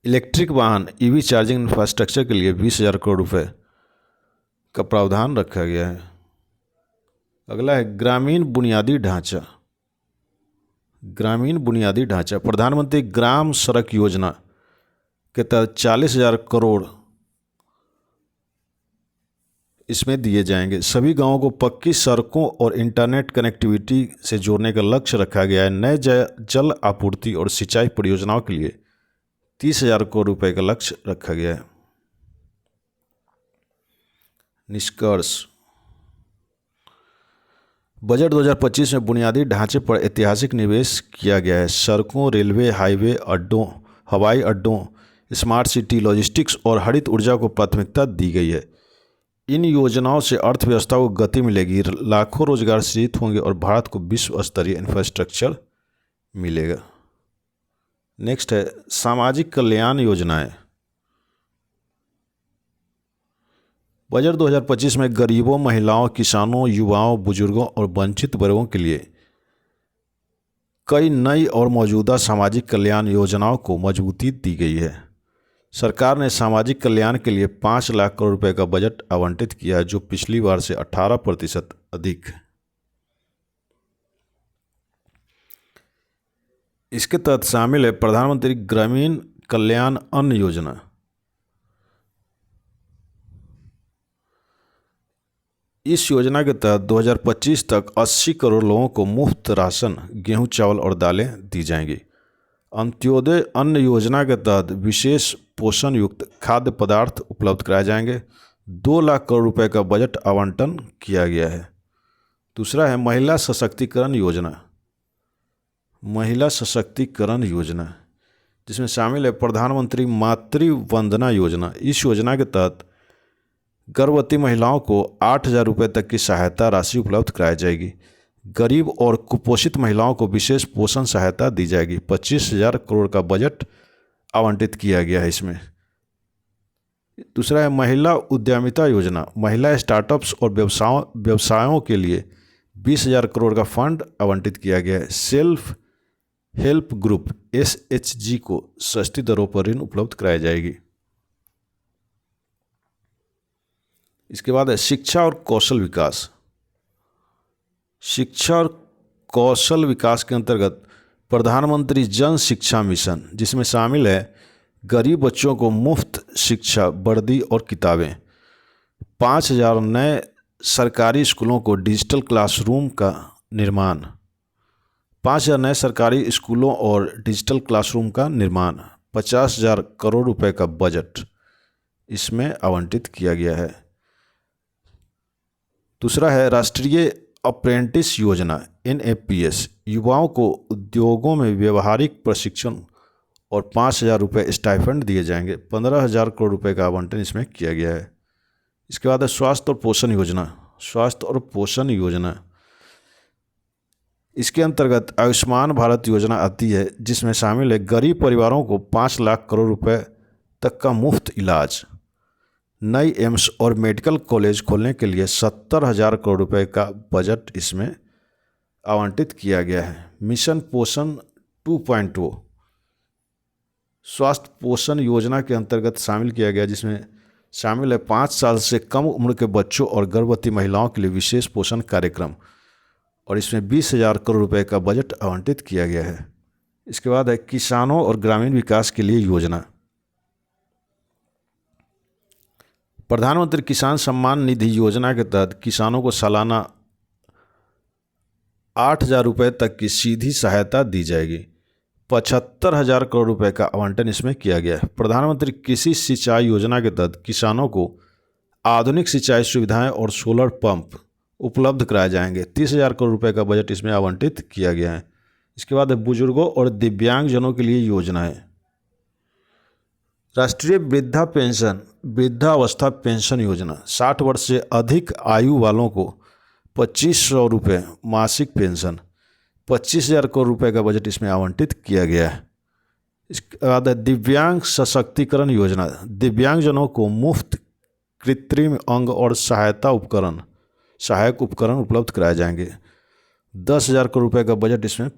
इलेक्ट्रिक वाहन EV चार्जिंग इंफ्रास्ट्रक्चर के लिए 20,000 करोड़ रुपए का प्रावधान रखा गया है। अगला है ग्रामीण बुनियादी ढांचा। ग्रामीण बुनियादी ढांचा। प्रधानमंत्री ग्राम सड़क योजना के तहत 40,000 करोड़ इसमें दिए जाएंगे। सभी गांवों को पक्की सड़कों और इंटरनेट कनेक्टिविटी से जोड़ने का लक्ष्य रखा गया है। नए जल आपूर्ति और सिंचाई परियोजनाओं के लिए 30,000 करोड़ रुपए का लक्ष्य रखा गया है। निष्कर्ष। बजट 2025 में बुनियादी ढांचे पर ऐतिहासिक निवेश किया गया है। सड़कों, रेलवे, हाईवे, अड्डों, हवाई अड्डों, स्मार्ट सिटी, लॉजिस्टिक्स और हरित ऊर्जा को प्राथमिकता दी गई है। इन योजनाओं से अर्थव्यवस्था को गति मिलेगी, लाखों रोजगार सृजित होंगे और भारत को विश्व स्तरीय इंफ्रास्ट्रक्चर मिलेगा। नेक्स्ट है सामाजिक कल्याण योजनाएं। बजट 2025 में गरीबों, महिलाओं, किसानों, युवाओं, बुजुर्गों और वंचित वर्गों के लिए कई नई और मौजूदा सामाजिक कल्याण योजनाओं को मजबूती दी गई है। सरकार ने सामाजिक कल्याण के लिए 5 लाख करोड़ रुपए का बजट आवंटित किया है, जो पिछली बार से 18% अधिक है। इसके तहत शामिल है प्रधानमंत्री ग्रामीण कल्याण अन्न योजना। इस योजना के तहत 2025 तक 80 करोड़ लोगों को मुफ्त राशन, गेहूं, चावल और दालें दी जाएंगी। अंत्योदय अन्न योजना के तहत विशेष पोषण युक्त खाद्य पदार्थ उपलब्ध कराए जाएंगे। 2 लाख करोड़ रुपए का बजट आवंटन किया गया है। दूसरा है महिला सशक्तिकरण योजना। महिला सशक्तिकरण योजना जिसमें शामिल है प्रधानमंत्री मातृ वंदना योजना। इस योजना के तहत गर्भवती महिलाओं को 8,000 रुपये तक की सहायता राशि उपलब्ध कराई जाएगी। गरीब और कुपोषित महिलाओं को विशेष पोषण सहायता दी जाएगी। 25,000 करोड़ का बजट आवंटित किया गया है इसमें। दूसरा है महिला उद्यमिता योजना। महिला स्टार्टअप्स और व्यवसायों के लिए 20,000 करोड़ का फंड आवंटित किया गया है। सेल्फ हेल्प ग्रुप SHG को सस्ती दरों पर ऋण उपलब्ध कराई जाएगी। इसके बाद है शिक्षा और कौशल विकास। शिक्षा और कौशल विकास के अंतर्गत प्रधानमंत्री जन शिक्षा मिशन, जिसमें शामिल है गरीब बच्चों को मुफ्त शिक्षा, वर्दी और किताबें। 5,000 नए सरकारी स्कूलों को डिजिटल क्लासरूम का निर्माण। 5,000 नए सरकारी स्कूलों और डिजिटल क्लासरूम का निर्माण। 50,000 करोड़ रुपए का बजट इसमें आवंटित किया गया है। दूसरा है राष्ट्रीय अप्रेंटिस योजना NAPS। युवाओं को उद्योगों में व्यवहारिक प्रशिक्षण और 5,000 रुपये स्टाइपेंड दिए जाएंगे। 15,000 करोड़ रुपए का आवंटन इसमें किया गया है। इसके बाद है स्वास्थ्य और पोषण योजना। स्वास्थ्य और पोषण योजना इसके अंतर्गत आयुष्मान भारत योजना आती है, जिसमें शामिल है गरीब परिवारों को 5 लाख करोड़ रुपए तक का मुफ्त इलाज। नई एम्स और मेडिकल कॉलेज खोलने के लिए 70,000 करोड़ रुपए का बजट इसमें आवंटित किया गया है। मिशन पोषण 2.0 स्वास्थ्य पोषण योजना के अंतर्गत शामिल किया गया, जिसमें शामिल है 5 साल से कम उम्र के बच्चों और गर्भवती महिलाओं के लिए विशेष पोषण कार्यक्रम और इसमें 20,000 करोड़ रुपए का बजट आवंटित किया गया है। इसके बाद है किसानों और ग्रामीण विकास के लिए योजना। प्रधानमंत्री किसान सम्मान निधि योजना के तहत किसानों को सालाना 8,000 रुपये तक की सीधी सहायता दी जाएगी। 75,000 करोड़ रुपए का आवंटन इसमें किया गया है। प्रधानमंत्री कृषि सिंचाई योजना के तहत किसानों को आधुनिक सिंचाई सुविधाएं और सोलर पंप उपलब्ध कराए जाएंगे। 30,000 करोड़ रुपए का बजट इसमें आवंटित किया गया है। इसके बाद बुजुर्गों और दिव्यांगजनों के लिए योजनाएं। राष्ट्रीय वृद्धावस्था पेंशन योजना। 60 वर्ष से अधिक आयु वालों को 2,500 रुपये मासिक पेंशन। 25,000 करोड़ रुपए का बजट इसमें आवंटित किया गया है। इसके बाद दिव्यांग सशक्तिकरण योजना। दिव्यांगजनों को मुफ्त कृत्रिम अंग और सहायक उपकरण उपलब्ध कराए जाएंगे। 10,000 करोड़ रुपए का बजट इसमें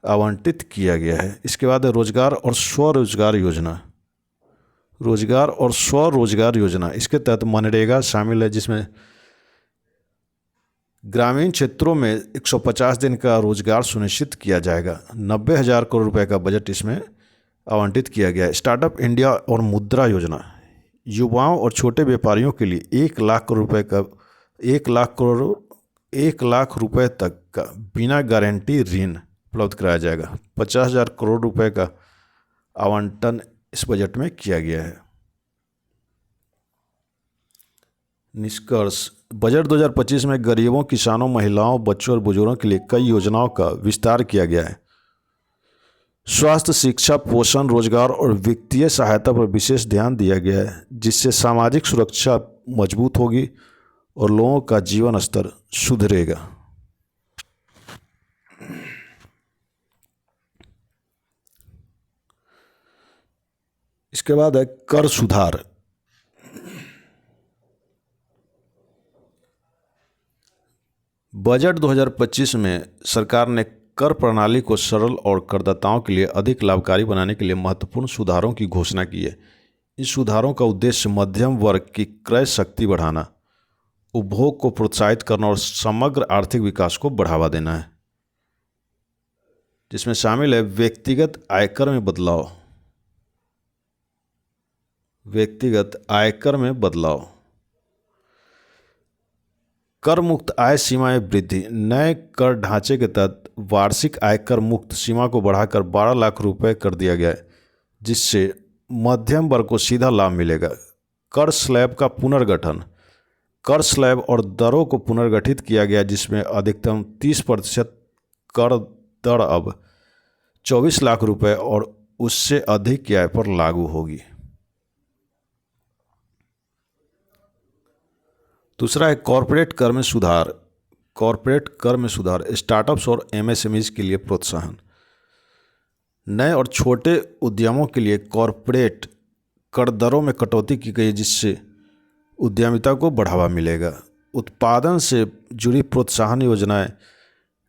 आवंटित किया गया है। इसके बाद रोजगार और स्वरोजगार योजना। इसके तहत मनरेगा शामिल है, जिसमें ग्रामीण क्षेत्रों में 150 दिन का रोजगार सुनिश्चित किया जाएगा। 90,000 करोड़ रुपए का बजट इसमें आवंटित किया गया है। स्टार्टअप इंडिया और मुद्रा योजना। युवाओं और छोटे व्यापारियों के लिए 1 लाख रुपए तक का बिना गारंटी ऋण उपलब्ध कराया जाएगा। 50,000 करोड़ रुपए का आवंटन इस बजट में किया गया है। निष्कर्ष। बजट 2025 में गरीबों, किसानों, महिलाओं, बच्चों और बुजुर्गों के लिए कई योजनाओं का विस्तार किया गया है। स्वास्थ्य, शिक्षा, पोषण, रोजगार और वित्तीय सहायता पर विशेष ध्यान दिया गया है, जिससे सामाजिक सुरक्षा मजबूत होगी और लोगों का जीवन स्तर सुधरेगा। इसके बाद है कर सुधार। बजट 2025 में सरकार ने कर प्रणाली को सरल और करदाताओं के लिए अधिक लाभकारी बनाने के लिए महत्वपूर्ण सुधारों की घोषणा की है। इन सुधारों का उद्देश्य मध्यम वर्ग की क्रय शक्ति बढ़ाना, उपभोग को प्रोत्साहित करना और समग्र आर्थिक विकास को बढ़ावा देना है, जिसमें शामिल है व्यक्तिगत आयकर में बदलाव, कर मुक्त आय सीमाएं वृद्धि। नए कर ढांचे के तहत वार्षिक आयकर मुक्त सीमा को बढ़ाकर 12 लाख रुपए कर दिया गया है, जिससे मध्यम वर्ग को सीधा लाभ मिलेगा। कर स्लैब का पुनर्गठन। कर स्लैब और दरों को पुनर्गठित किया गया, जिसमें अधिकतम 30% कर दर अब 24 लाख रुपए और उससे अधिक की आय पर लागू होगी। दूसरा है कॉरपोरेट कर में सुधार। स्टार्टअप्स और एमएसएमईज के लिए प्रोत्साहन। नए और छोटे उद्यमों के लिए कॉरपोरेट कर दरों में कटौती की गई, जिससे उद्यमिता को बढ़ावा मिलेगा। उत्पादन से जुड़ी प्रोत्साहन योजनाएं।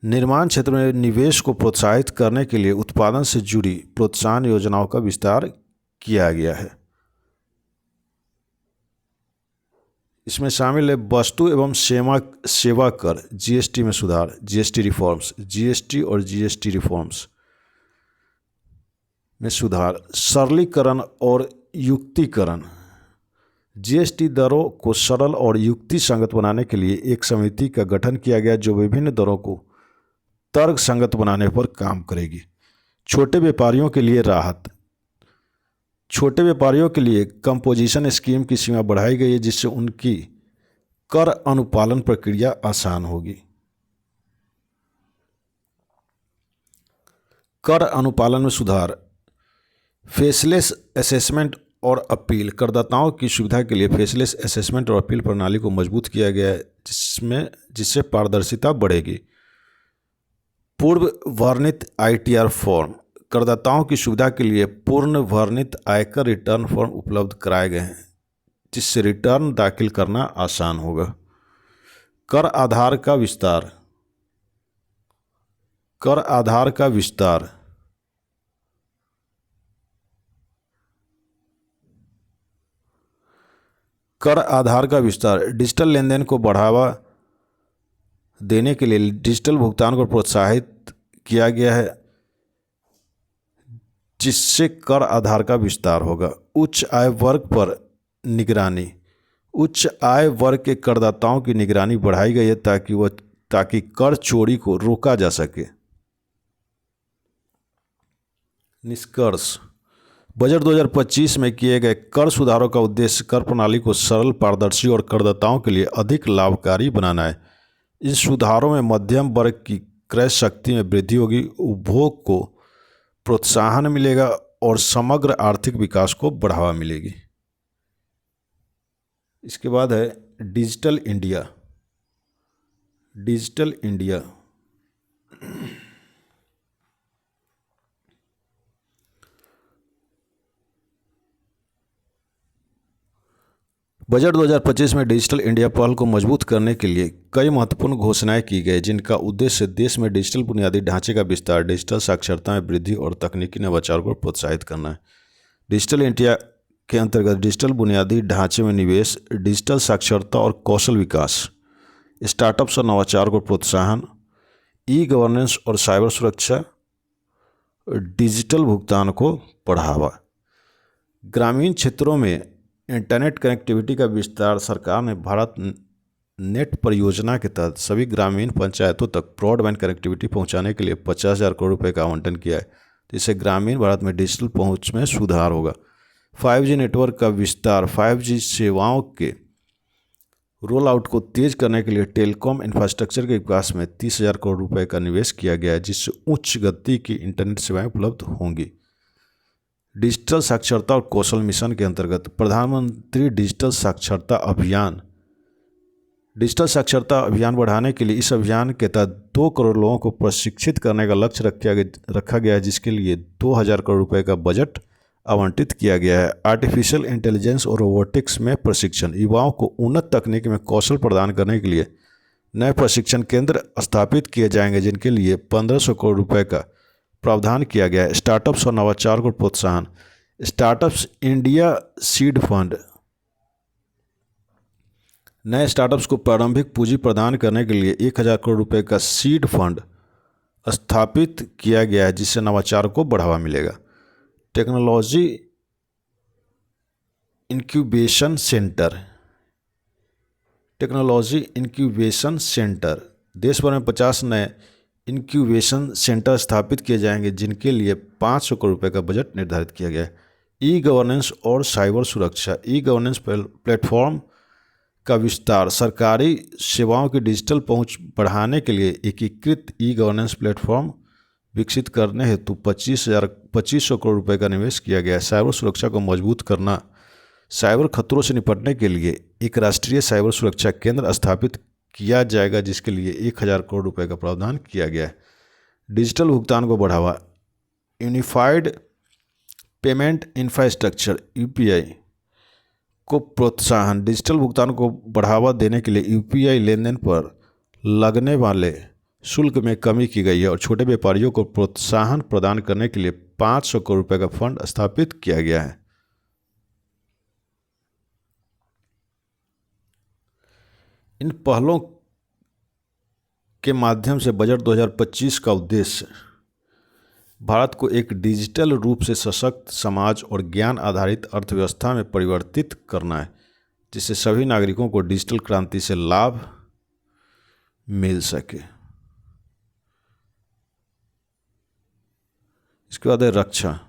निर्माण क्षेत्र में निवेश को प्रोत्साहित करने के लिए उत्पादन से जुड़ी प्रोत्साहन योजनाओं का विस्तार किया गया है। इसमें शामिल है वस्तु एवं सेवा कर, जीएसटी में सुधार, जीएसटी और जीएसटी रिफॉर्म्स में सुधार। सरलीकरण और युक्तिकरण। जीएसटी दरों को सरल और युक्ति संगत बनाने के लिए एक समिति का गठन किया गया, जो विभिन्न दरों को तर्क संगत बनाने पर काम करेगी। छोटे व्यापारियों के लिए राहत। छोटे व्यापारियों के लिए कंपोजिशन स्कीम की सीमा बढ़ाई गई है, जिससे उनकी कर अनुपालन प्रक्रिया आसान होगी। कर अनुपालन में सुधार। फेसलेस असेसमेंट और अपील। करदाताओं की सुविधा के लिए फेसलेस असेसमेंट और अपील प्रणाली को मजबूत किया गया है, जिससे पारदर्शिता बढ़ेगी। पूर्व वर्णित आईटीआर फॉर्म। करदाताओं की सुविधा के लिए पूर्ण वर्णित आयकर रिटर्न फॉर्म उपलब्ध कराए गए हैं, जिससे रिटर्न दाखिल करना आसान होगा। कर आधार का विस्तार। कर आधार का विस्तार डिजिटल लेनदेन को बढ़ावा देने के लिए डिजिटल भुगतान को प्रोत्साहित किया गया है, जिससे कर आधार का विस्तार होगा। उच्च आय वर्ग पर निगरानी। उच्च आय वर्ग के करदाताओं की निगरानी बढ़ाई गई है ताकि कर चोरी को रोका जा सके। निष्कर्ष, बजट 2025 में किए गए कर सुधारों का उद्देश्य कर प्रणाली को सरल, पारदर्शी और करदाताओं के लिए अधिक लाभकारी बनाना है। इन सुधारों में मध्यम वर्ग की क्रय शक्ति में वृद्धि होगी, उपभोग को प्रोत्साहन मिलेगा और समग्र आर्थिक विकास को बढ़ावा मिलेगी। इसके बाद है digital India. Digital India budget 2025 में डिजिटल इंडिया पहल को मजबूत करने के लिए कई महत्वपूर्ण घोषणाएं की गई, जिनका उद्देश्य देश में डिजिटल बुनियादी ढांचे का विस्तार, डिजिटल साक्षरता में वृद्धि और तकनीकी नवाचार को प्रोत्साहित करना है। डिजिटल इंडिया के अंतर्गत डिजिटल बुनियादी ढांचे में निवेश, डिजिटल साक्षरता और कौशल विकास, स्टार्टअप्स और नवाचार को प्रोत्साहन, ई गवर्नेंस और साइबर सुरक्षा, डिजिटल भुगतान को बढ़ावा। ग्रामीण क्षेत्रों में इंटरनेट कनेक्टिविटी का विस्तार। सरकार ने भारत नेट परियोजना के तहत सभी ग्रामीण पंचायतों तक ब्रॉडबैंड कनेक्टिविटी पहुंचाने के लिए 50,000 करोड़ रुपए का आवंटन किया है, जिससे ग्रामीण भारत में डिजिटल पहुंच में सुधार होगा। 5G नेटवर्क का विस्तार। 5G सेवाओं के रोल आउट को तेज करने के लिए टेलीकॉम इंफ्रास्ट्रक्चर के विकास में 30,000 करोड़ रुपए का निवेश किया गया है, जिससे उच्च गति की इंटरनेट सेवाएं उपलब्ध होंगी। डिजिटल साक्षरता और कौशल मिशन के अंतर्गत प्रधानमंत्री डिजिटल साक्षरता अभियान। डिजिटल साक्षरता अभियान बढ़ाने के लिए इस अभियान के तहत 2 करोड़ लोगों को प्रशिक्षित करने का लक्ष्य रखा गया है, जिसके लिए 2,000 करोड़ रुपए का बजट आवंटित किया गया है। आर्टिफिशियल इंटेलिजेंस और रोबोटिक्स में प्रशिक्षण। युवाओं को उन्नत तकनीक में कौशल प्रदान करने के लिए नए प्रशिक्षण केंद्र स्थापित किए जाएंगे, जिनके लिए 1,500 करोड़ रुपए का प्रावधान किया गया है। स्टार्टअप्स और नवाचार को प्रोत्साहन। Startups India seed fund. नए स्टार्टअप्स को प्रारंभिक पूंजी प्रदान करने के लिए 1,000 करोड़ रुपए का सीड फंड स्थापित किया गया है, जिससे नवाचार को बढ़ावा मिलेगा। Technology incubation centre. Technology incubation centre. देश भर में 50 नए इंक्यूबेशन सेंटर स्थापित किए जाएंगे, जिनके लिए 500 करोड़ रुपए का बजट निर्धारित किया गया है। ई गवर्नेंस और साइबर सुरक्षा। ई गवर्नेंस प्लेटफॉर्म का विस्तार। सरकारी सेवाओं की डिजिटल पहुंच बढ़ाने के लिए एकीकृत ई गवर्नेंस प्लेटफॉर्म विकसित करने हेतु 2500 करोड़ रुपए का निवेश किया गया है। साइबर सुरक्षा को मजबूत करना। साइबर खतरों से निपटने के लिए एक राष्ट्रीय साइबर सुरक्षा केंद्र स्थापित किया जाएगा, जिसके लिए 1,000 करोड़ रुपए का प्रावधान किया गया है। डिजिटल भुगतान को बढ़ावा। यूनिफाइड पेमेंट इंफ्रास्ट्रक्चर (UPI) को प्रोत्साहन। डिजिटल भुगतान को बढ़ावा देने के लिए UPI लेनदेन पर लगने वाले शुल्क में कमी की गई है और छोटे व्यापारियों को प्रोत्साहन प्रदान करने के लिए 500 करोड़ रुपए का फंड स्थापित किया गया है। इन पहलों के माध्यम से बजट 2025 का उद्देश्य भारत को एक डिजिटल रूप से सशक्त समाज और ज्ञान आधारित अर्थव्यवस्था में परिवर्तित करना है, जिससे सभी नागरिकों को डिजिटल क्रांति से लाभ मिल सके। इसके बाद है रक्षा।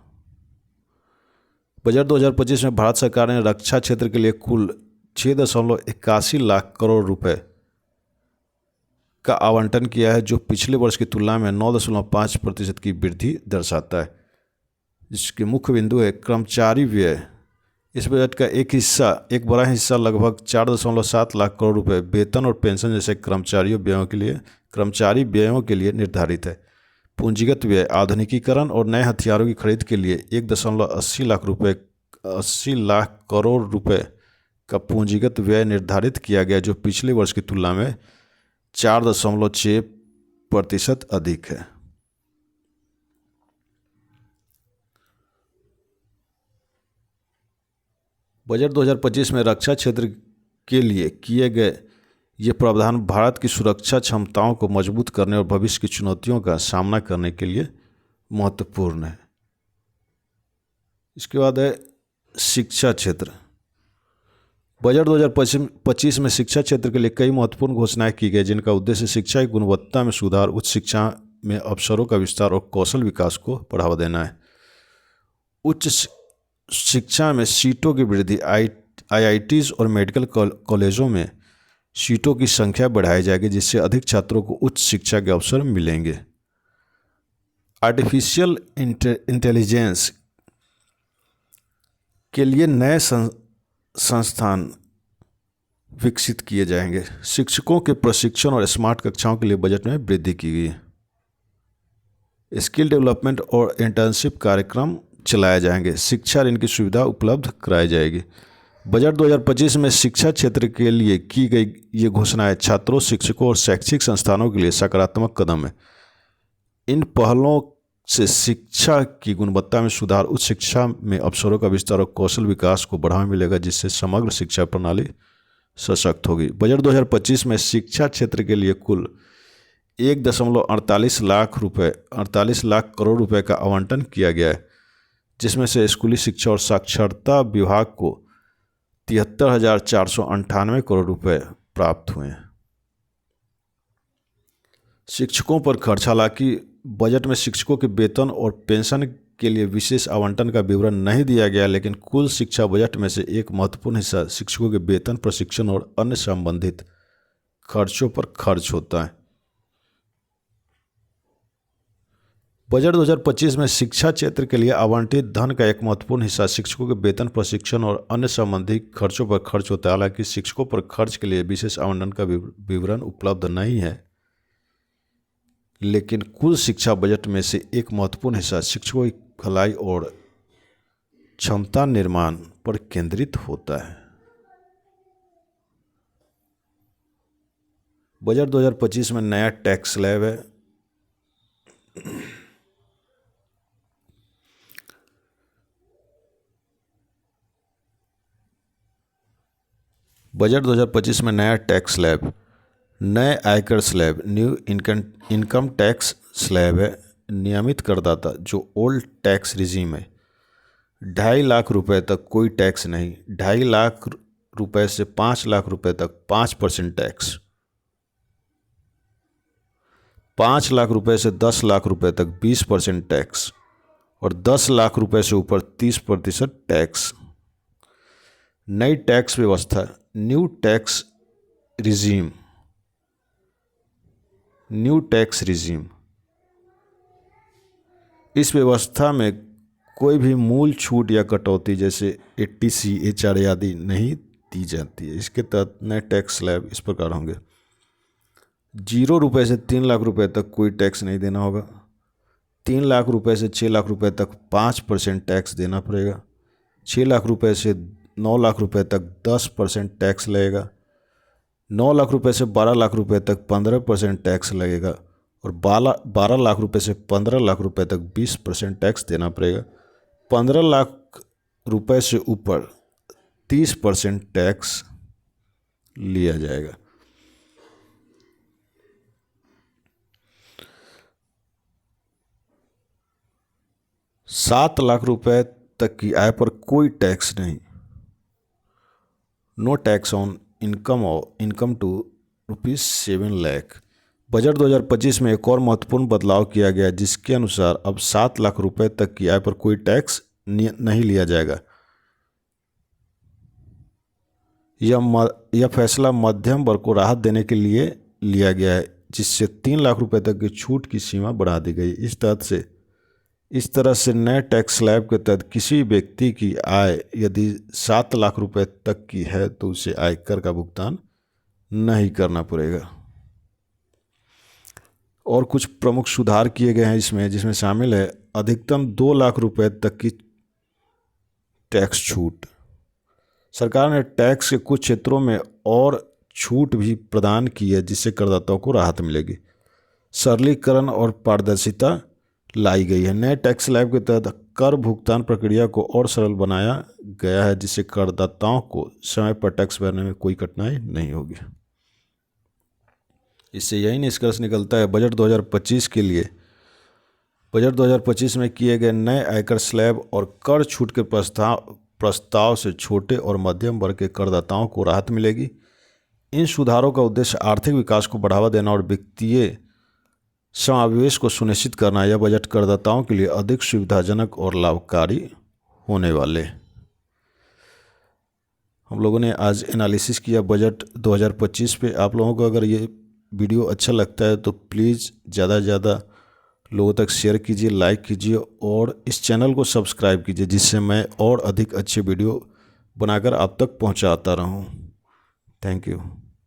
बजट 2025 में भारत सरकार ने रक्षा क्षेत्र के लिए कुल 6.81 लाख करोड़ रुपए का आवंटन किया है, जो पिछले वर्ष की तुलना में 9.5% की वृद्धि दर्शाता है। जिसके मुख्य बिंदु है कर्मचारी व्यय। इस बजट का एक बड़ा हिस्सा लगभग 4.7 लाख करोड़ रुपए वेतन और पेंशन जैसे कर्मचारी व्ययों के लिए निर्धारित है। पूंजीगत व्यय। आधुनिकीकरण और नए हथियारों की खरीद के लिए 1.80 लाख करोड़ रुपए का पूंजीगत व्यय निर्धारित किया गया, जो पिछले वर्ष की तुलना में 4.6% अधिक है। बजट 2025 में रक्षा क्षेत्र के लिए किए गए ये प्रावधान भारत की सुरक्षा क्षमताओं को मजबूत करने और भविष्य की चुनौतियों का सामना करने के लिए महत्वपूर्ण है। इसके बाद है शिक्षा क्षेत्र। बजट 2025 में शिक्षा क्षेत्र के लिए कई महत्वपूर्ण घोषणाएं की गई, जिनका उद्देश्य शिक्षा की गुणवत्ता में सुधार, उच्च शिक्षा में अवसरों का विस्तार और कौशल विकास को बढ़ावा देना है। उच्च शिक्षा में सीटों की वृद्धि, IITs और मेडिकल कॉलेजों में सीटों की संख्या बढ़ाई जाएगी, जिससे अधिक छात्रों को उच्च शिक्षा के अवसर मिलेंगे। आर्टिफिशियल इंटेलिजेंस के लिए नए संस्थान विकसित किए जाएंगे। शिक्षकों के प्रशिक्षण और स्मार्ट कक्षाओं के लिए बजट में वृद्धि की गई है। स्किल डेवलपमेंट और इंटर्नशिप कार्यक्रम चलाए जाएंगे। शिक्षा ऋण की सुविधा उपलब्ध कराई जाएगी। बजट 2025 में शिक्षा क्षेत्र के लिए की गई ये घोषणाएं छात्रों, शिक्षकों और शैक्षिक संस्थानों के लिए सकारात्मक कदम है। इन पहलों से शिक्षा की गुणवत्ता में सुधार, उच्च शिक्षा में अवसरों का विस्तार और कौशल विकास को बढ़ावा मिलेगा, जिससे समग्र शिक्षा प्रणाली सशक्त होगी। बजट 2025 में शिक्षा क्षेत्र के लिए कुल 1.48 लाख करोड़ रुपए का आवंटन किया गया है, जिसमें से स्कूली शिक्षा और साक्षरता विभाग को 73,498 करोड़ रुपए प्राप्त हुए हैं। शिक्षकों पर खर्च। हालांकि बजट में शिक्षकों के वेतन और पेंशन के लिए विशेष आवंटन का विवरण नहीं दिया गया, लेकिन कुल शिक्षा बजट में से एक महत्वपूर्ण हिस्सा शिक्षकों के वेतन, प्रशिक्षण और अन्य संबंधित खर्चों पर खर्च होता है। बजट 2025 में शिक्षा क्षेत्र के लिए आवंटित धन का एक महत्वपूर्ण हिस्सा शिक्षकों के वेतन, प्रशिक्षण और अन्य संबंधित खर्चों पर खर्च होता है। हालांकि शिक्षकों पर खर्च के लिए विशेष आवंटन का विवरण उपलब्ध नहीं है, लेकिन कुल शिक्षा बजट में से एक महत्वपूर्ण हिस्सा शिक्षकों की भलाई और क्षमता निर्माण पर केंद्रित होता है। बजट 2025 में नया टैक्स स्लैब है। बजट 2025 में नया टैक्स स्लैब, नए आयकर slab, new income tax slab है। नियमित करदाता जो ओल्ड टैक्स रिजीम है, 2.5 लाख रुपए तक कोई टैक्स नहीं, 2.5 लाख रुपए से 5 लाख रुपए तक 5% टैक्स, 5 लाख रुपए से 10 लाख रुपए तक 20% टैक्स और 10 लाख रुपए से ऊपर 30% टैक्स। नई टैक्स व्यवस्था, न्यू टैक्स रिजीम। इस व्यवस्था में कोई भी मूल छूट या कटौती जैसे ATC, HR आदि नहीं दी जाती है। इसके तहत नए टैक्स स्लैब इस प्रकार होंगे। 0 रुपये से 3 लाख रुपए तक कोई टैक्स नहीं देना होगा। 3 लाख रुपए से 6 लाख रुपए तक 5% टैक्स देना पड़ेगा। 6 लाख रुपए से 9 लाख रुपए तक 10% टैक्स लगेगा। 9 लाख रुपए से 12 लाख रुपए तक 15% टैक्स लगेगा और 12 लाख रुपए से 15 लाख रुपए तक 20% टैक्स देना पड़ेगा। 15 लाख रुपए से ऊपर 30% टैक्स लिया जाएगा। $7 लाख रुपए तक की आय पर कोई टैक्स नहीं। No tax on income to ₹7 lakh. Budget 2025 में एक और महत्वपूर्ण बदलाव किया गया, जिसके अनुसार अब 7 लाख रुपए तक की आय पर कोई टैक्स नहीं लिया जाएगा। यह फैसला मध्यम वर्ग को राहत देने के लिए लिया गया है, जिससे 3 लाख रुपए तक की छूट की सीमा बढ़ा दी गई। इस तरह से नए टैक्स स्लैब के तहत किसी व्यक्ति की आय यदि 7 लाख रुपए तक की है तो उसे आयकर का भुगतान नहीं करना पड़ेगा। और कुछ प्रमुख सुधार किए गए हैं जिसमें शामिल है अधिकतम 2 लाख रुपए तक की टैक्स छूट। सरकार ने टैक्स के कुछ क्षेत्रों में और छूट भी प्रदान की है, जिससे करदाताओं को राहत मिलेगी। सरलीकरण और पारदर्शिता लाई गई है। नए टैक्स स्लैब के तहत कर भुगतान प्रक्रिया को और सरल बनाया गया है, जिससे करदाताओं को समय पर टैक्स भरने में कोई कठिनाई नहीं होगी। इससे यही निष्कर्ष निकलता है बजट 2025 के लिए बजट 2025 में किए गए नए आयकर स्लैब और कर छूट के प्रस्ताव से छोटे और मध्यम वर्ग के करदाताओं को राहत मिलेगी। इन सुधारों का उद्देश्य आर्थिक विकास को बढ़ावा देना और वित्तीय समावेश को सुनिश्चित करना। यह बजट करदाताओं के लिए अधिक सुविधाजनक और लाभकारी होने वाले। हम लोगों ने आज एनालिसिस किया बजट 2025 पे। आप लोगों को अगर ये वीडियो अच्छा लगता है तो प्लीज़ ज़्यादा से ज़्यादा लोगों तक शेयर कीजिए, लाइक कीजिए और इस चैनल को सब्सक्राइब कीजिए, जिससे मैं और अधिक अच्छे वीडियो बनाकर आप तक पहुंचाता रहूं। Thank you.